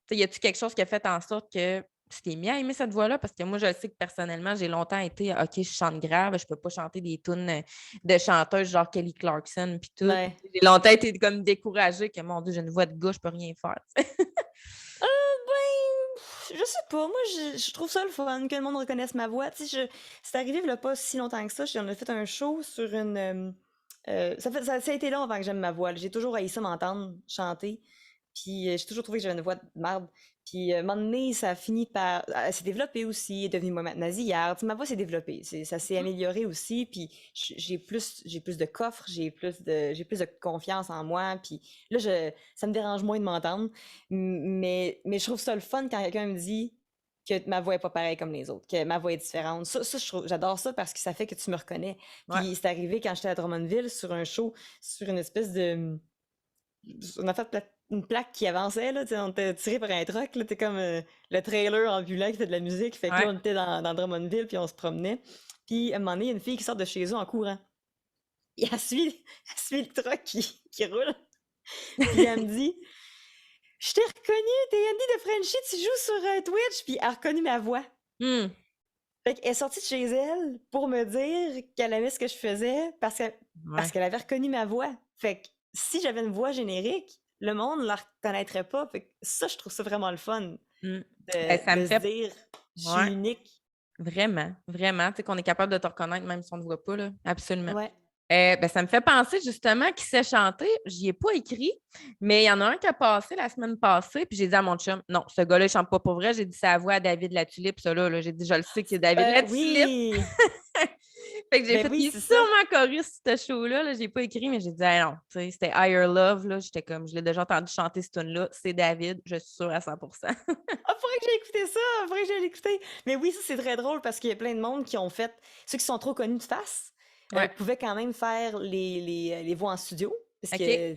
Tu sais, y a-tu quelque chose qui a fait en sorte que tu t'es mis à aimer cette voix-là? Parce que moi, je sais que personnellement, j'ai longtemps été OK, je chante grave, je peux pas chanter des tunes de chanteuses genre Kelly Clarkson puis tout. Ouais. J'ai longtemps été comme découragée que mon Dieu, j'ai une voix de gars, je peux rien faire. Je sais pas, moi je trouve ça le fun que le monde reconnaisse ma voix. Tu sais, c'est arrivé il y a pas si longtemps que ça, on a fait un show sur une ça a été long avant que j'aime ma voix. J'ai toujours haï ça m'entendre chanter. Puis j'ai toujours trouvé que j'avais une voix de marde. Puis à un moment donné, ça a fini par elle s'est développée aussi, elle est devenue moi nasillarde. Tu sais, ma voix s'est développée, ça s'est amélioré aussi. Puis j'ai plus de coffre, j'ai plus de confiance en moi. Puis là, ça me dérange moins de m'entendre. Mais je trouve ça le fun quand quelqu'un me dit que ma voix est pas pareille comme les autres, que ma voix est différente. J'adore ça parce que ça fait que tu me reconnais. Ouais. Puis c'est arrivé quand j'étais à Drummondville sur un show, sur une espèce de. On a fait une plaque qui avançait, là, on était tiré par un truck, là, t'es comme le trailer ambulant qui fait de la musique. Fait que là, Ouais. on était dans Drummondville, puis on se promenait. Puis à un moment donné, il y a une fille qui sort de chez eux en courant. Et elle suit le truck qui roule. Puis elle me dit je t'ai reconnu, t'es Andy de Frenchie, tu joues sur Twitch, puis elle a reconnu ma voix. Hmm. Fait qu'elle est sortie de chez elle pour me dire qu'elle aimait ce que je faisais parce Ouais. qu'elle avait reconnu ma voix. Fait que si j'avais une voix générique, le monde ne la reconnaîtrait pas. Fait que ça, je trouve ça vraiment le fun Hmm. Ben, ça me de se fait. dire je suis Ouais. unique. Vraiment, vraiment, tu sais, qu'on est capable de te reconnaître même si on ne te voit pas, là. Absolument. Ouais. Ben, ça me fait penser justement qui sait chanter. J'y ai pas écrit, mais il y en a un qui a passé la semaine passée, puis j'ai dit à mon chum, non, ce gars-là, il chante pas pour vrai. J'ai dit sa voix à David Latulippe, ça là. J'ai dit, je le sais que c'est David Latulippe. Oui! Fait que j'ai Ben fait, oui, il est c'est ça. sûrement choriste, ce show-là. Là. J'ai pas écrit, mais j'ai dit, ah non, tu sais, c'était Higher Love. Là. J'étais comme, je l'ai déjà entendu chanter cette tune-là. C'est David, je suis sûre à 100%. Ah, faudrait que j'aille écouter ça! Faudrait que j'aille l'écouter! Mais oui, ça, c'est très drôle parce qu'il y a plein de monde qui ont fait. Ceux qui sont trop connus de face Ouais. pouvaient quand même faire les voix en studio. Parce OK. que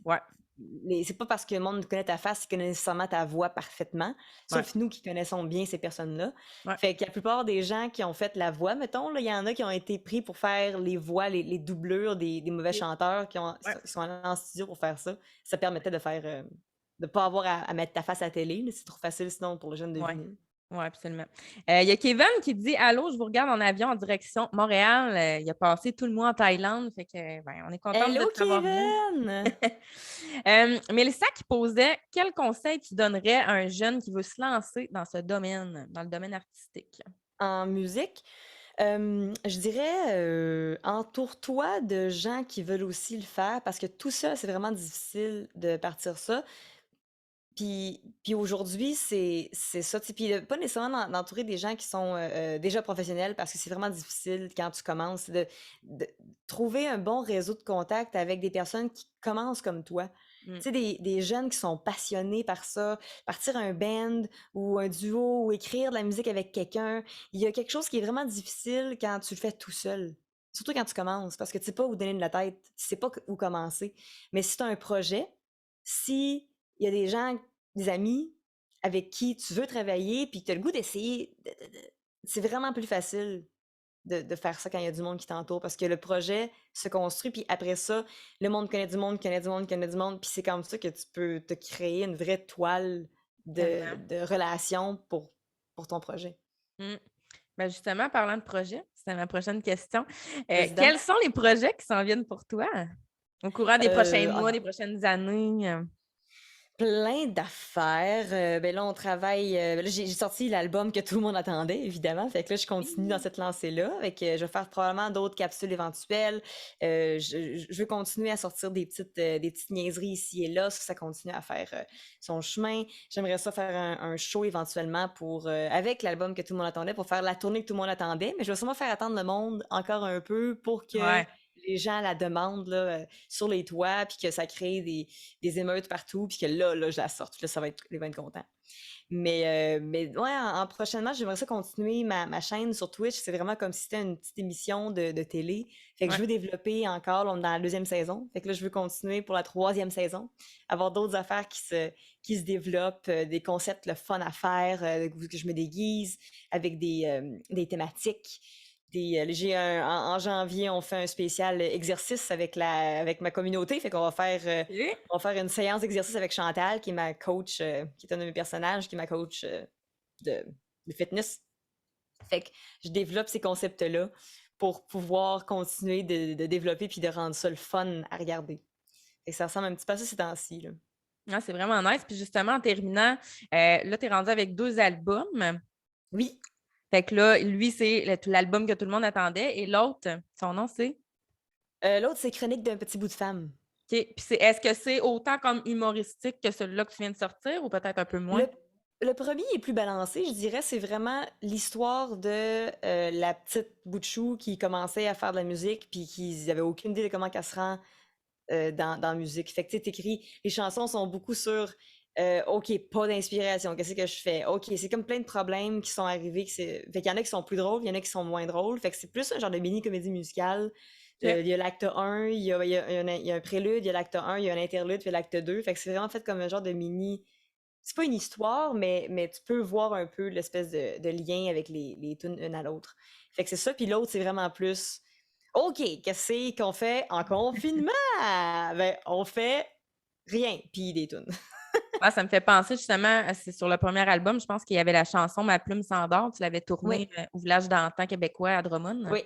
Ouais. c'est pas parce que le monde connaît ta face qu'ils connaît nécessairement ta voix parfaitement. Sauf nous qui connaissons bien ces personnes-là. Ouais. Fait que la plupart des gens qui ont fait la voix, mettons, là, il y en a qui ont été pris pour faire les voix, les doublures des mauvais chanteurs qui sont allés en studio pour faire ça. Ça permettait de faire. De pas avoir à mettre ta face à la télé. C'est trop facile sinon pour le jeune de Ouais. deviner. Oui, absolument. Il y a Kevin qui dit allô, je vous regarde en avion en direction Montréal. Il a passé tout le mois en Thaïlande. Fait que, ben, on est content de Hello te savoir vu. Kevin! Mélissa qui posait quel conseil tu donnerais à un jeune qui veut se lancer dans ce domaine, dans le domaine artistique? En musique, je dirais entoure-toi de gens qui veulent aussi le faire parce que tout ça, c'est vraiment difficile de partir ça. Puis aujourd'hui, c'est ça, tu sais, puis pas nécessairement d'entourer des gens qui sont, déjà professionnels parce que c'est vraiment difficile quand tu commences de trouver un bon réseau de contacts avec des personnes qui commencent comme toi. Tu sais, des jeunes qui sont passionnés par ça, partir un band ou un duo ou écrire de la musique avec quelqu'un. Il y a quelque chose qui est vraiment difficile quand tu le fais tout seul. Surtout quand tu commences, parce que tu sais pas où donner de la tête, tu sais pas où commencer. Mais si tu as un projet, si il y a des gens, des amis avec qui tu veux travailler, puis que tu as le goût d'essayer, c'est vraiment plus facile de faire ça quand il y a du monde qui t'entoure parce que le projet se construit, puis après ça, le monde connaît du monde, connaît du monde, connaît du monde, puis c'est comme ça que tu peux te créer une vraie toile Tellement. de relations pour ton projet. Ben justement, parlant de projet, c'est ma prochaine question. Vas-y donc. Quels sont les projets qui s'en viennent pour toi au courant des prochains mois, Ah, des prochaines années? Plein d'affaires. Ben là, on travaille. Là, j'ai sorti l'album que tout le monde attendait, évidemment. Fait que là, je continue dans Oui. cette lancée-là. Je vais faire probablement d'autres capsules éventuelles. Je veux continuer à sortir des petites niaiseries ici et là. Ça continue à faire son chemin. J'aimerais ça faire un show éventuellement avec l'album que tout le monde attendait, pour faire la tournée que tout le monde attendait. Mais je vais sûrement faire attendre le monde encore un peu pour que Ouais. les gens la demandent là, sur les toits, puis que ça crée des émeutes partout, puis que là, je la sorte. Là, ils vont être contents. Mais ouais, prochainement, j'aimerais ça continuer ma chaîne sur Twitch. C'est vraiment comme si c'était une petite émission de télé. Fait que je Ouais. veux développer encore, là, on est dans la 2e saison. Fait que là, je veux continuer pour la 3e saison. Avoir d'autres affaires qui se développent, des concepts le fun à faire, que je me déguise avec des thématiques. En janvier, on fait un spécial exercice avec ma communauté. Fait qu'on OK. va faire une séance d'exercice avec Chantal, qui est ma coach, qui est un de mes personnages, qui est ma coach de, de fitness. Fait que je développe ces concepts-là pour pouvoir continuer de développer puis de rendre ça le fun à regarder. Et ça ressemble un petit peu à ça ces temps-ci, là. Ah, c'est vraiment nice. Puis justement, en terminant, là, tu es rendu avec 2 albums. Oui, Fait que là, lui, c'est l'album que tout le monde attendait. Et l'autre, son nom, c'est? l'autre, c'est Chronique d'un petit bout de femme. OK. Puis est-ce que c'est autant comme humoristique que celui-là que tu viens de sortir ou peut-être un peu moins? Le, le premier est plus balancé, je dirais. C'est vraiment l'histoire de la petite bout de chou qui commençait à faire de la musique, puis qui n'avait aucune idée de comment qu'elle se rend dans la musique. Fait que tu sais, t'écris, les chansons sont beaucoup sur OK, pas d'inspiration, qu'est-ce que je fais? OK, c'est comme plein de problèmes qui sont arrivés. Fait qu'il y en a qui sont plus drôles, il y en a qui sont moins drôles. Fait que c'est plus un genre de mini-comédie musicale. OK. Il y a l'acte 1, il y a un prélude, il y a l'acte 1, il y a un interlude, puis il y a l'acte 2. Fait que c'est vraiment fait comme un genre de mini. C'est pas une histoire, mais tu peux voir un peu l'espèce de lien avec les tunes une à l'autre. Fait que c'est ça, puis l'autre, c'est vraiment plus. OK, qu'est-ce qu'on fait en confinement? Ben, on fait rien, puis des tunes. Ah, ça me fait penser justement, c'est sur le premier album, je pense qu'il y avait la chanson Ma plume s'endort. Tu l'avais Oui, tournée au village d'antan québécois à Drummond. oui,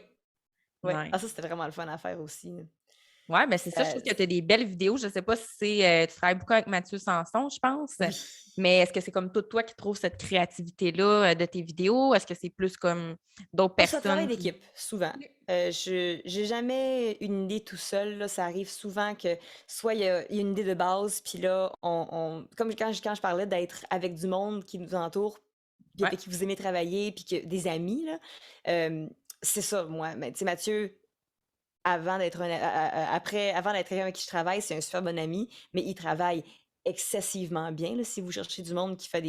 oui. Ah, Nice. ça, c'était vraiment le fun à faire aussi, là. Ouais, ben c'est ça, je Ça- trouve que tu as des belles vidéos. Je ne sais pas si tu travailles beaucoup avec Mathieu Sanson, je pense, oui. mais est-ce que c'est comme toi qui trouves cette créativité-là de tes vidéos? Est-ce que c'est plus comme d'autres Ah, c'est un travail personnes qui. d'équipe, souvent. J'ai jamais une idée tout seul, là. Ça arrive souvent que soit il y a une idée de base, puis là, comme quand je parlais d'être avec du monde qui nous entoure, puis Ouais, avec qui vous aimez travailler, puis des amis, là, euh, c'est ça, moi. Mais tu sais, Mathieu, avant d'être quelqu'un avec qui je travaille, c'est un super bon ami, mais il travaille excessivement bien, là. Si vous cherchez du monde il fait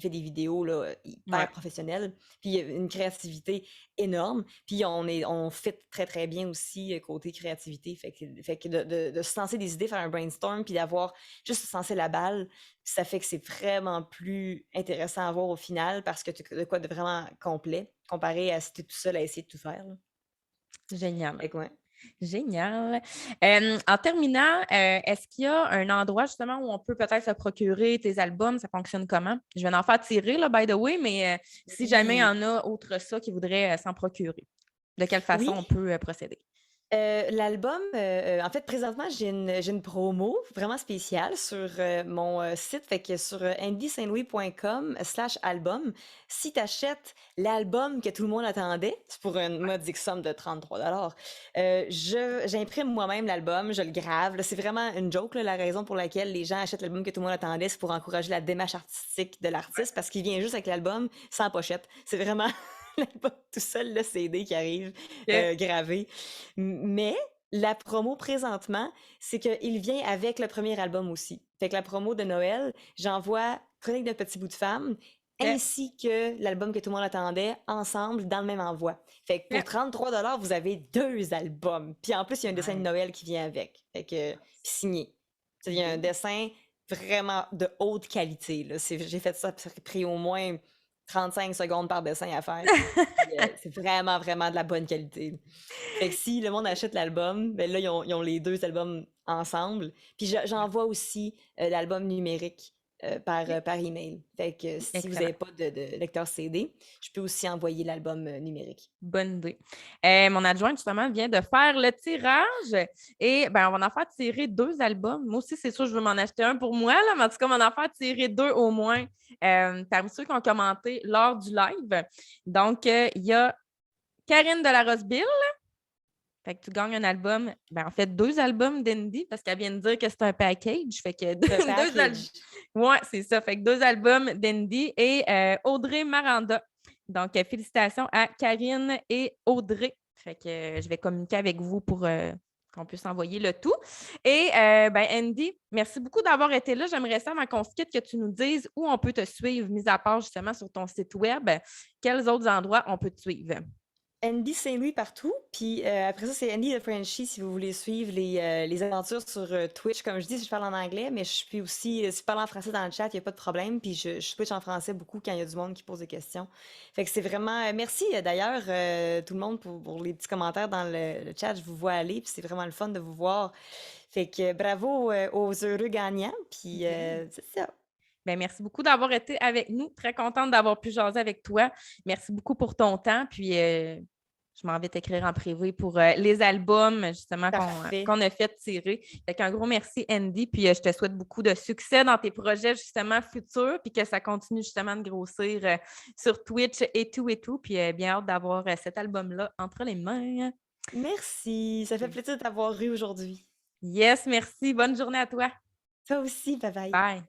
des vidéos là, ouais. hyper professionnelles, puis il a une créativité énorme, puis on fit très très bien aussi côté créativité, fait que de se lancer des idées, faire un brainstorm, puis d'avoir juste se lancer la balle, ça fait que c'est vraiment plus intéressant à voir au final, parce que tu as de quoi de vraiment complet comparé à si tu es tout seul à essayer de tout faire, là. Génial. Fait que ouais. Génial. En terminant, est-ce qu'il y a un endroit justement où on peut peut-être se procurer tes albums? Ça fonctionne comment? Je vais en faire tirer, là, by the way, mais si jamais il y Oui. en a autre ça qui voudrait s'en procurer, de quelle façon Oui, on peut procéder? l'album, en fait, présentement, j'ai une promo vraiment spéciale sur mon site, fait que sur andysaintlouis.com/album. Si tu achètes l'album que tout le monde attendait, c'est pour une modique somme de 33 $. J'imprime moi-même l'album, je le grave. Là, c'est vraiment une joke, là, la raison pour laquelle les gens achètent l'album que tout le monde attendait, c'est pour encourager la démarche artistique de l'artiste, parce qu'il vient juste avec l'album sans pochette. C'est vraiment l'album tout seul, le CD qui arrive OK. gravé. Mais la promo présentement, c'est qu'il vient avec le premier album aussi. Fait que la promo de Noël, j'envoie Chronique d'un petit bout de femme OK. ainsi que l'album que tout le monde attendait ensemble dans le même envoi. Fait que pour OK. 33 $, vous avez 2 albums. Puis en plus, il y a un dessin de Nice. Noël qui vient avec. Fait que puis signé. Il y a un dessin vraiment de haute qualité, là. J'ai fait ça, ça a pris au moins 35 secondes par dessin à faire. Puis, c'est vraiment, vraiment de la bonne qualité. Fait que si le monde achète l'album, ben là, ils ont les 2 albums ensemble. Puis j'envoie aussi l'album numérique par email. Fait que si vous Excellent. n'avez pas de lecteur CD, je peux aussi envoyer l'album numérique. Bonne idée. Mon adjointe, justement, vient de faire le tirage et ben, on va en faire tirer 2 albums. Moi aussi, c'est sûr, je veux m'en acheter un pour moi, là, mais en tout cas, on va en faire tirer 2 au moins parmi ceux qui ont commenté lors du live. Donc, il y a Karine de la Roseville. Fait que tu gagnes un album, ben, en fait, 2 albums d'Indy parce qu'elle vient de dire que c'est un package. Fait que Le deux albums. package. Ouais, c'est ça. Fait que 2 albums d'Indy et Audrey Maranda. Donc, félicitations à Karine et Audrey. Fait que je vais communiquer avec vous pour qu'on puisse envoyer le tout. Et ben, Andy, merci beaucoup d'avoir été là. J'aimerais ça, avant qu'on se quitte, que tu nous dises où on peut te suivre, mis à part justement sur ton site web. Quels autres endroits on peut te suivre? Andy Saint-Louis partout. Puis après ça, c'est Andy the Frenchie si vous voulez suivre les aventures sur Twitch. Comme je dis, je parle en anglais, mais je suis aussi, si je parle en français dans le chat, il n'y a pas de problème. Puis je Twitch en français beaucoup quand il y a du monde qui pose des questions. Fait que c'est vraiment. Merci d'ailleurs, tout le monde, pour les petits commentaires dans le chat. Je vous vois aller. Puis c'est vraiment le fun de vous voir. Fait que bravo aux heureux gagnants. Puis c'est ça. Bien, merci beaucoup d'avoir été avec nous. Très contente d'avoir pu jaser avec toi. Merci beaucoup pour ton temps. Puis, je m'en vais t'écrire en privé pour les albums, justement, Parfait. qu'on a fait tirer. Fait qu'un gros merci, Andy. Puis, je te souhaite beaucoup de succès dans tes projets, justement, futurs. Puis que ça continue, justement, de grossir sur Twitch et tout et tout. Puis, bien hâte d'avoir cet album-là entre les mains. Merci. Ça fait plaisir de t'avoir eu aujourd'hui. Yes, merci. Bonne journée à toi. Toi aussi. Bye bye. Bye.